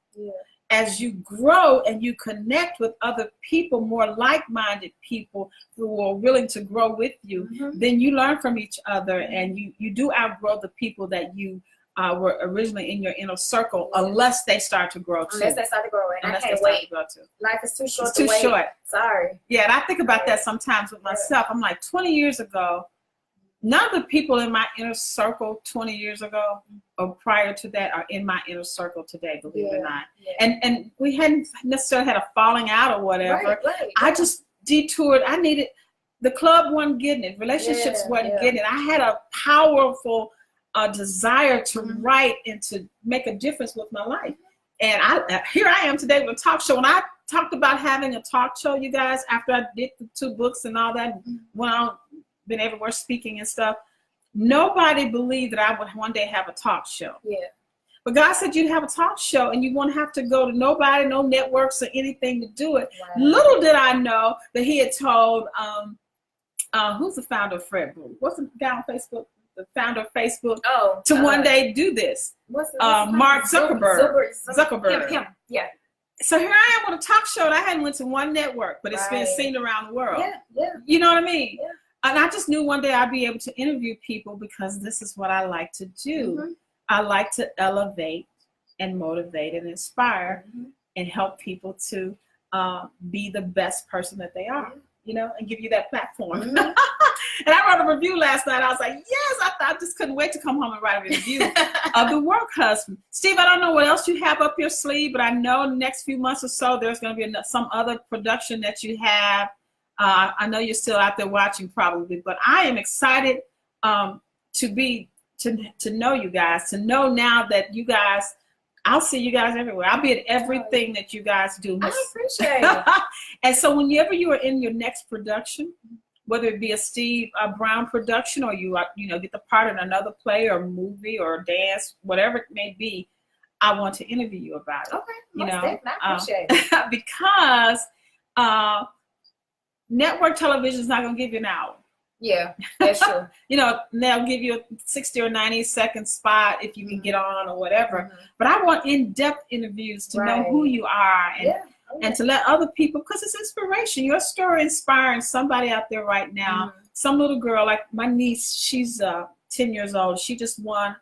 as you grow and you connect with other people, more like-minded people who are willing to grow with you, then you learn from each other, and you do outgrow the people that you were originally in your inner circle, unless they start to grow too. Unless they start to grow, and I can't wait. Life is too short. It's too short. Sorry. Yeah, and I think about that sometimes with myself. I'm like, 20 years ago, none of the people in my inner circle 20 years ago or prior to that are in my inner circle today, believe it or not. And we hadn't necessarily had a falling out or whatever. I just detoured. I needed, the club wasn't getting it. Relationships wasn't getting it. I had a powerful desire to write and to make a difference with my life. And here I am today with a talk show. When I talked about having a talk show, you guys, after I did the 2 books and all that, when I've been everywhere speaking and stuff, nobody believed that I would one day have a talk show. But God said you'd have a talk show and you won't have to go to nobody, no networks or anything to do it. Little did I know that he had told, who's the founder of Fred Blue? What's the guy on Facebook? The founder of Facebook, to one day do this. Mark Zuckerberg. Him. Yeah. So here I am with a talk show, and I hadn't went to one network, but it's been seen around the world. Yeah. You know what I mean? Yeah. And I just knew one day I'd be able to interview people, because this is what I like to do. I like to elevate and motivate and inspire and help people to be the best person that they are, you know, and give you that platform. And I wrote a review last night. I was like, yes, I just couldn't wait to come home and write a review of The Work Husband. Steve, I don't know what else you have up your sleeve, but I know in the next few months or so, there's going to be some other production that you have. I know you're still out there watching probably, but I am excited to know you guys, to know now that you guys, I'll see you guys everywhere. I'll be at everything that you guys do. I appreciate it. And so whenever you are in your next production, whether it be a Steve Brown production or you get the part in another play or movie or dance, whatever it may be, I want to interview you about it. Okay, most definitely. I appreciate it. Because network television is not going to give you an hour. Yeah, that's true. You know, they'll give you a 60 or 90-second spot if you can get on or whatever. But I want in-depth interviews to know who you are and to let other people, because it's inspiration. Your story inspiring somebody out there right now. Some little girl, like my niece, she's 10 years old. She just won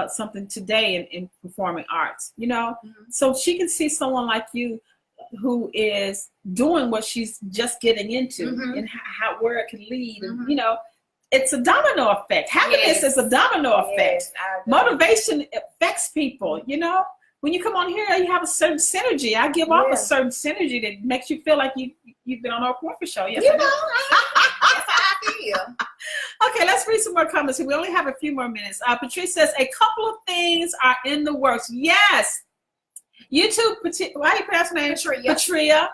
something today in performing arts, you know? So she can see someone like you who is doing what she's just getting into and where it can lead. And, you know, it's a domino effect. Happiness is a domino effect. Motivation affects people, you know? When you come on here, you have a certain synergy. I give off a certain synergy that makes you feel like you've been on our Anfra show. Yes, you know, that's how I feel. Okay, let's read some more comments here. We only have a few more minutes. Patrice says, a couple of things are in the works. Yes. YouTube, why do you pronounce your name? Patria.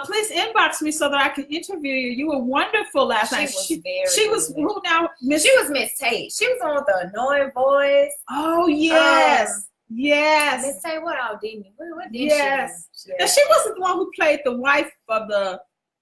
Please inbox me so that I can interview you. You were wonderful last night. She was who now? She was Miss Tate. She was on with the annoying voice. Oh yes. Yes. Miss Tate, what all didn't you? What did she do? Now, she wasn't the one who played the wife of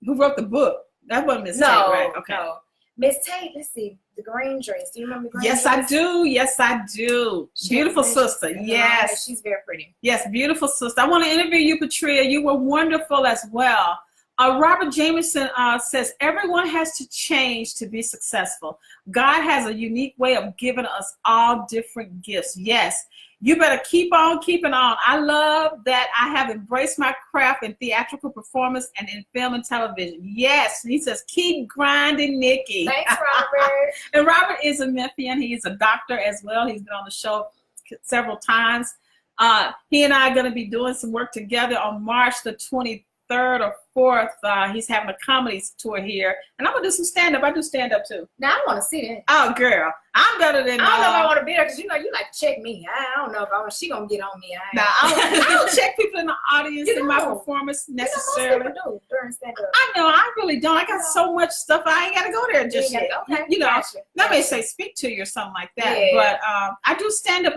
who wrote the book. That wasn't Miss Tate, right? Okay. No. Miss Tate, let's see, the green dress. Do you remember the green dress? Yes, I do. Yes, I do. Beautiful sister. Yes. She's very pretty. Yes, beautiful sister. I want to interview you, Patria. You were wonderful as well. Robert Jameson says, everyone has to change to be successful. God has a unique way of giving us all different gifts. Yes. You better keep on keeping on. I love that I have embraced my craft in theatrical performance and in film and television. Yes, he says, keep grinding, Nikki. Thanks, Robert. And Robert is a Memphian. He is a doctor as well. He's been on the show several times. He and I are going to be doing some work together on March the 23rd or 4th. He's having a comedy tour here. And I'm going to do some stand-up. I do stand-up too. Now, I want to see that. Oh, girl. I'm better than I don't know if I want to be there because, you know, you like to check me. I don't know if she going to get on me. I don't check people in the audience in my performance necessarily. Most people do during stand-up. I know. I really don't. I got so much stuff. I ain't got to go there just yet. Okay, you know, let me say speak to you or something like that. Yeah. But I do stand-up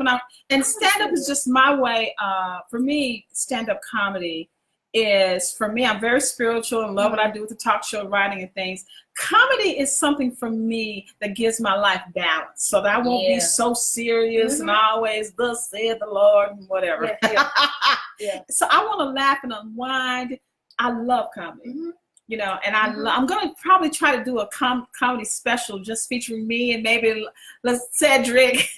and stand-up is just my way. For me, stand-up comedy is, for me, I'm very spiritual and love what I do with the talk show writing and things. Comedy is something for me that gives my life balance so that I won't be so serious and always thus said the Lord and whatever. So I want to laugh and unwind. I love comedy. You know, and I'm going to probably try to do a comedy special just featuring me and maybe Cedric.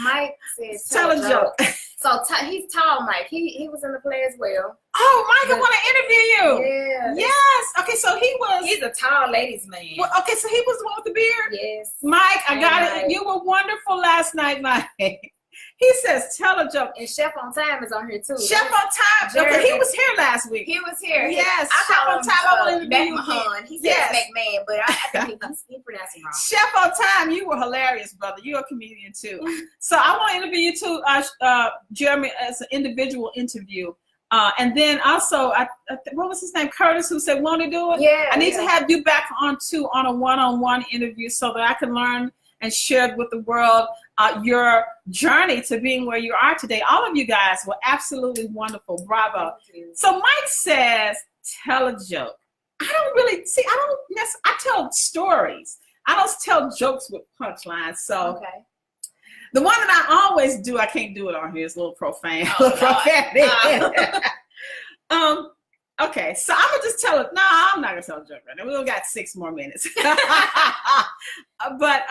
Mike says, tell a joke. So he's tall, Mike. He was in the play as well. Oh, Mike, I want to interview you. Yeah. Yes. Okay, so he's a tall ladies man. Well, okay, so he was the one with the beard? Yes. Mike, I got it. You were wonderful last night, Mike. He says, tell a joke. And Chef on Time is on here too. Chef on Time. Okay, he was here last week. He was here. Yes. I Chef on Time. I want to interview you. He says McMahon, but I think he pronounced it wrong. Chef on Time, you were hilarious, brother. You're a comedian too. So I want to interview you too, Jeremy, as an individual interview. And then also, what was his name? Curtis, who said, want to do it? Yeah. I need to have you back on a one-on-one interview so that I can learn and share with the world your journey to being where you are today. All of you guys were absolutely wonderful. Bravo. So Mike says, tell a joke. I tell stories. I don't tell jokes with punchlines. So the one that I always do, I can't do it on here, it's a little profane. Okay, so I'm gonna just tell it. No, I'm not gonna tell a joke right now. We only got 6 more minutes. But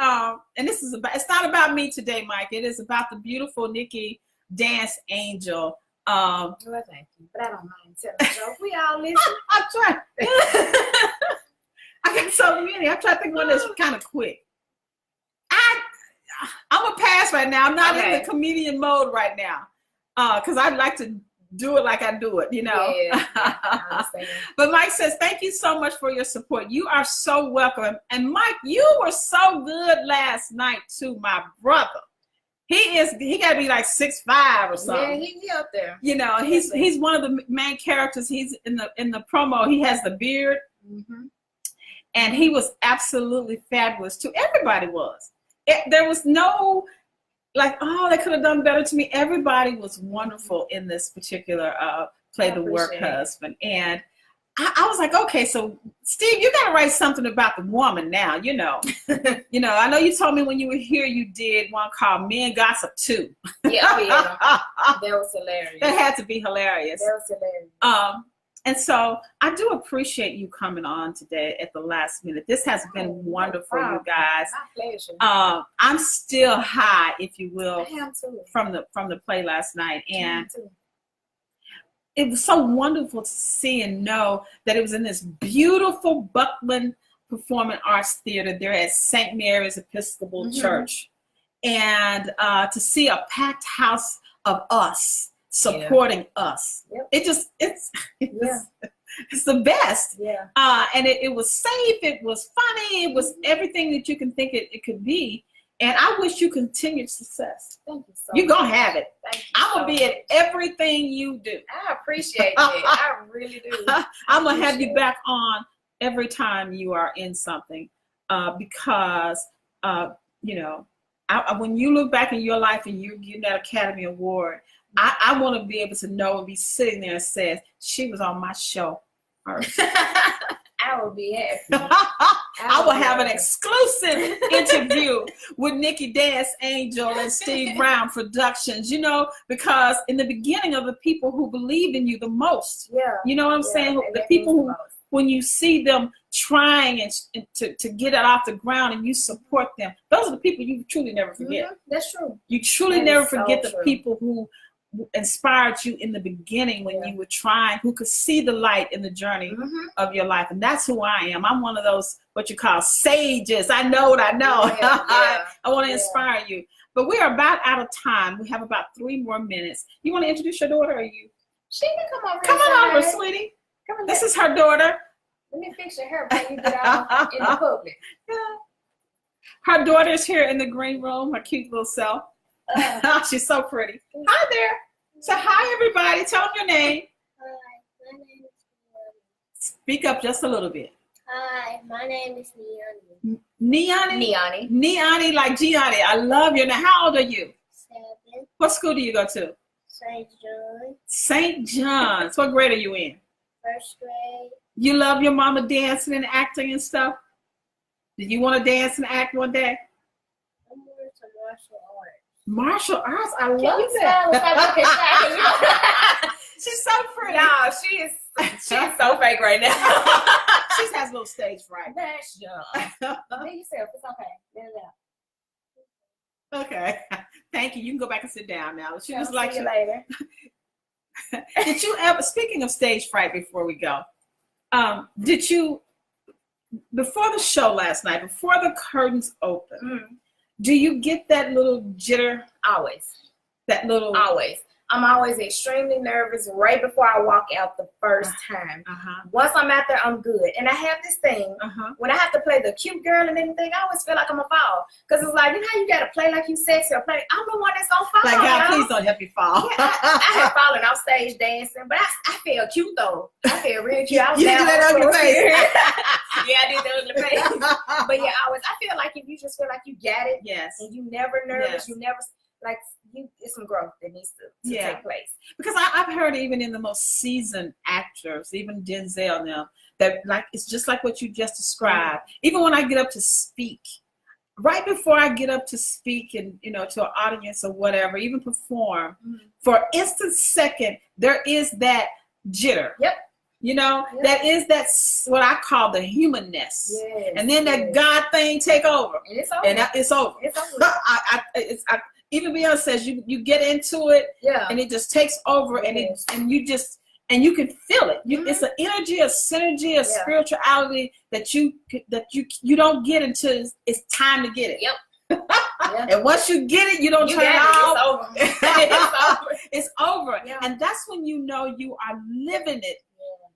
and it's not about me today, Mike. It is about the beautiful Nikki Dance Angel. Well, thank you, but I don't mind telling jokes. We all listen. I'm trying. I got so many. I'm trying to think one that's kind of quick. I'm a pass right now. I'm not in the comedian mode right now, because I'd like to do it like I do it, you know. Yeah, I understand. But Mike says, thank you so much for your support. You are so welcome. And Mike, you were so good last night too, my brother. He got to be like 6'5" or something. Yeah, he up there. You know, he's one of the main characters. He's in the promo. He has the beard, and he was absolutely fabulous too. Everybody was. There was no like, oh, they could have done better to me. Everybody was wonderful in this particular play, The Work Husband, and I was like, okay, so Steve, you got to write something about the woman now, you know. You know, I know you told me when you were here you did one called Men Gossip 2. Yeah, that was hilarious. That had to be hilarious. That was hilarious. And so I do appreciate you coming on today at the last minute. This has been wonderful, you guys. My pleasure. I'm still high, if you will, I am too. from the play last night, and it was so wonderful to see and know that it was in this beautiful Buckland Performing Arts Theater there at St. Mary's Episcopal Church, and to see a packed house of us supporting us. It's the best. Yeah. And it was safe, it was funny, it was everything that you can think it could be. And I wish you continued success. Thank you so much. You're going to have it. Thank you. I'm going to be at everything you do. I appreciate it. I really do. I'm going to have you back on every time you are in something, because, you know, when you look back in your life and you're getting that Academy Award, I want to be able to know and be sitting there and say, she was on my show first. I will be happy. I will have an exclusive interview with Nikki Dance Angel and Steve Brown Productions, you know, because in the beginning of the people who believe in you the most, you know what I'm saying? The people who, when you see them trying and to get it off the ground and you support them, those are the people you truly never forget. That's true. You truly never forget the people who inspired you in the beginning when you were trying, who could see the light in the journey of your life. And that's who I am. I'm one of those, what you call sages. I know what I know. I want to inspire you. But we are about out of time. We have about 3 more minutes. You want to introduce your daughter, or you? She can come over. Come on over, sweetie. Come on. This is her daughter. Let me fix your hair before you get out in the public. Her daughter is here in the green room, her cute little self. She's so pretty. Hi there. So hi, everybody. Tell them your name. Hi, my name is Neoni. Speak up just a little bit. Hi, my name is Neoni. Neoni? Neoni, like Gianni. I love your name. How old are you? 7. What school do you go to? St. John. St. John's. What grade are you in? 1st grade. You love your mama dancing and acting and stuff? Did you want to dance and act one day? I'm more into martial arts. Martial arts? I love that. She's so pretty. No, she's so fake right now. She has a little stage fright. That's young. Be yourself. It's okay. Let it out. Okay. Thank you. You can go back and sit down now. She was like, see you later. Did you ever, speaking of stage fright before we go, did you, before the show last night, before the curtains open, do you get that little jitter? Always. That little? Always. I'm always extremely nervous right before I walk out the first time. Once I'm out there, I'm good. And I have this thing, when I have to play the cute girl and everything, I always feel like I'm going to fall. Because it's like, you know how you got to play like you sexy or play, I'm the one that's going to fall. Like, God, please don't help me fall. Yeah, I have fallen off stage dancing, but I feel cute, though. I feel real cute. I was you did that ugly face. Yeah, I did the ugly face. But yeah, I feel like if you just feel like you got it, and you never nervous, you never, like, it's some growth that needs to take place. Because I've heard even in the most seasoned actors, even Denzel now, that like it's just like what you just described. Even when I get up to speak, right before I get up to speak and, you know, to an audience or whatever, even perform, for an instant second, there is that jitter. You know, that is what I call the humanness. And then that God thing take over. And it's over. And it's over. It's over. even Beyonce says you get into it, and it just takes over, and you can feel it. It's an energy, a synergy, a spirituality that you don't get until it's time to get it. Yep. And once you get it, you don't turn it off. It's over. It's over. Yeah. And that's when you know you are living it.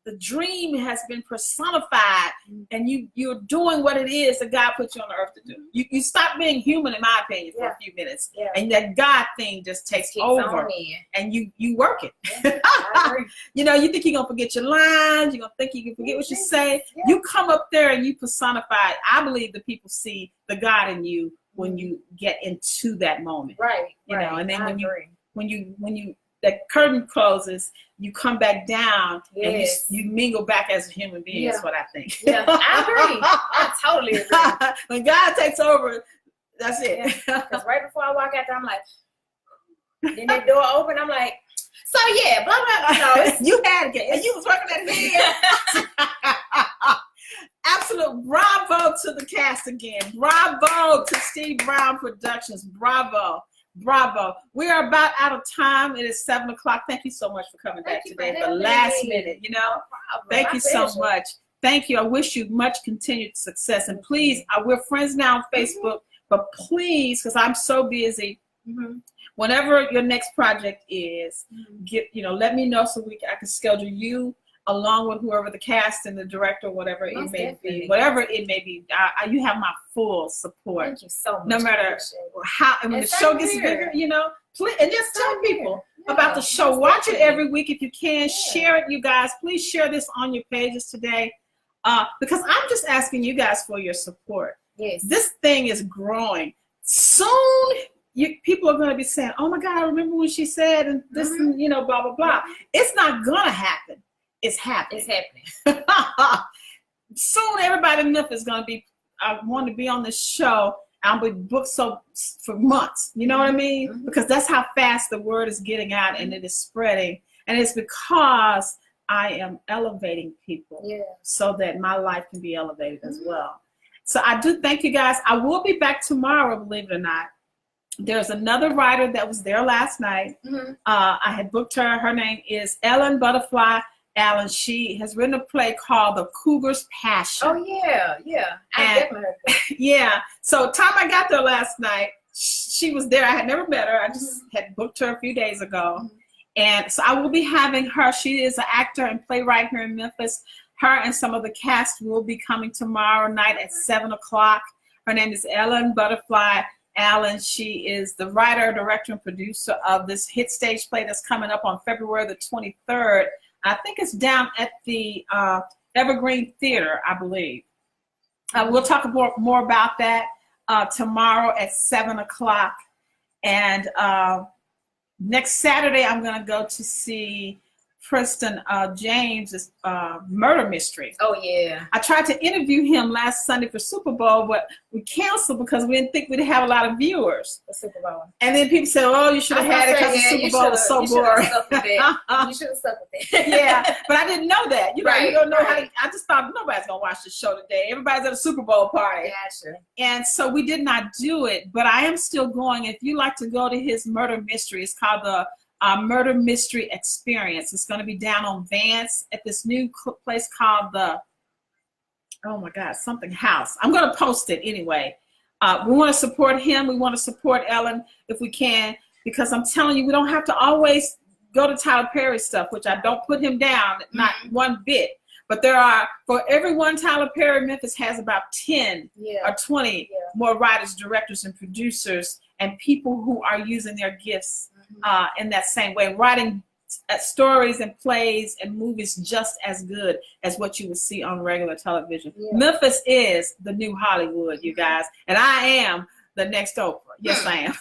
The dream has been personified, and you're doing what it is that God put you on the earth to do. You stop being human, in my opinion, for a few minutes, and that God thing just takes over, and you work it. I agree. You know, you think you're gonna forget your lines, you're gonna think you can forget what you say. You come up there and you personify it. I believe that people see the God in you when you get into that moment, right? You know, and then when you that curtain closes, you come back down, and you mingle back as a human being. Is what I think. Yeah, I agree. I totally agree. When God takes over, that's it. Because right before I walk out there, I'm like, then that door open, I'm like, so yeah, blah blah blah. You had it, and you was working at it. Absolute bravo to the cast again. Bravo to Steve Brown Productions. Bravo. Bravo. We are about out of time. It is 7 o'clock. Thank you so much for coming back today for the last minute. You know, thank you so much. Thank you. I wish you much continued success. And please, we're friends now on Facebook, but please, because I'm so busy, whenever your next project is, let me know so I can schedule you along with whoever the cast and the director, whatever it may be, you have my full support. Thank you so much. No matter how, and when the show gets bigger, please, and just tell people about the show. Watch it every week if you can. Share it, you guys. Please share this on your pages today, because I'm just asking you guys for your support. Yes. This thing is growing. Soon, people are going to be saying, "Oh my God, I remember when she said and this, and, blah blah blah." It's not going to happen. It's happening. It's happening. Soon, everybody in Memphis is going to be. I want to be on this show. I'll be booked for months. You know what I mean? Because that's how fast the word is getting out, and it is spreading. And it's because I am elevating people, so that my life can be elevated as well. So I do thank you guys. I will be back tomorrow, believe it or not. There's another writer that was there last night. I had booked her. Her name is Ellen Butterfly Allen. She has written a play called The Cougar's Passion. Oh, yeah. I definitely heard that. Yeah. So time I got there last night, she was there. I had never met her. I just had booked her a few days ago. And so I will be having her. She is an actor and playwright here in Memphis. Her and some of the cast will be coming tomorrow night at 7 o'clock. Her name is Ellen Butterfly Allen. She is the writer, director, and producer of this hit stage play that's coming up on February the 23rd. I think it's down at the Evergreen Theater, I believe. We'll talk more about that tomorrow at 7 o'clock. And next Saturday, I'm going to go to see Preston James's murder mystery. Oh, yeah. I tried to interview him last Sunday for Super Bowl, but we canceled because we didn't think we'd have a lot of viewers. The Super Bowl. And then people said, "Oh, you should have had it because the Super Bowl was so boring." You should have stuck with it. Yeah, but I didn't know that. You don't know how to. I just thought nobody's gonna watch the show today. Everybody's at a Super Bowl party. Gotcha. And so we did not do it, but I am still going. If you like to go to his murder mystery, it's called the Murder Mystery Experience. It's going to be down on Vance at this new place called the, oh my God, something house. I'm going to post it anyway. We want to support him. We want to support Ellen if we can, because I'm telling you, we don't have to always go to Tyler Perry stuff, which I don't put him down, not one bit. But there are, for every one Tyler Perry, Memphis has about 10 or 20 more writers, directors, and producers, and people who are using their gifts in that same way, writing stories and plays and movies just as good as what you would see on regular television. Memphis is the new Hollywood, you guys, and I am the next Oprah. Yes, I am.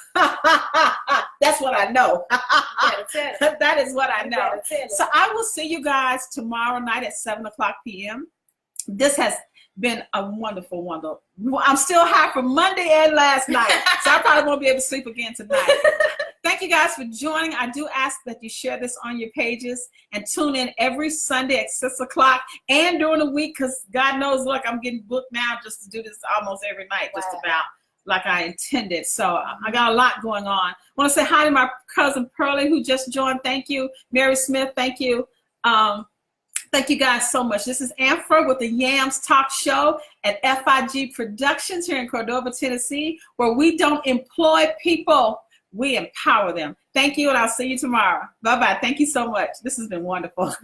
That's what I know. That is what I know. So I will see you guys tomorrow night at 7 o'clock p.m. This has been a wonderful. I'm still high from Monday and last night, so I probably won't be able to sleep again tonight. Thank you guys for joining. I do ask that you share this on your pages and tune in every Sunday at 6 o'clock and during the week, because God knows, look, I'm getting booked now just to do this almost every night, just about. like I intended. So I got a lot going on. I want to say hi to my cousin Pearlie, who just joined. Thank you. Mary Smith, thank you. Thank you guys so much. This is Anfra with the YAMS Talk Show at FIG Productions here in Cordova, Tennessee, where we don't employ people, we empower them. Thank you, and I'll see you tomorrow. Bye-bye. Thank you so much. This has been wonderful.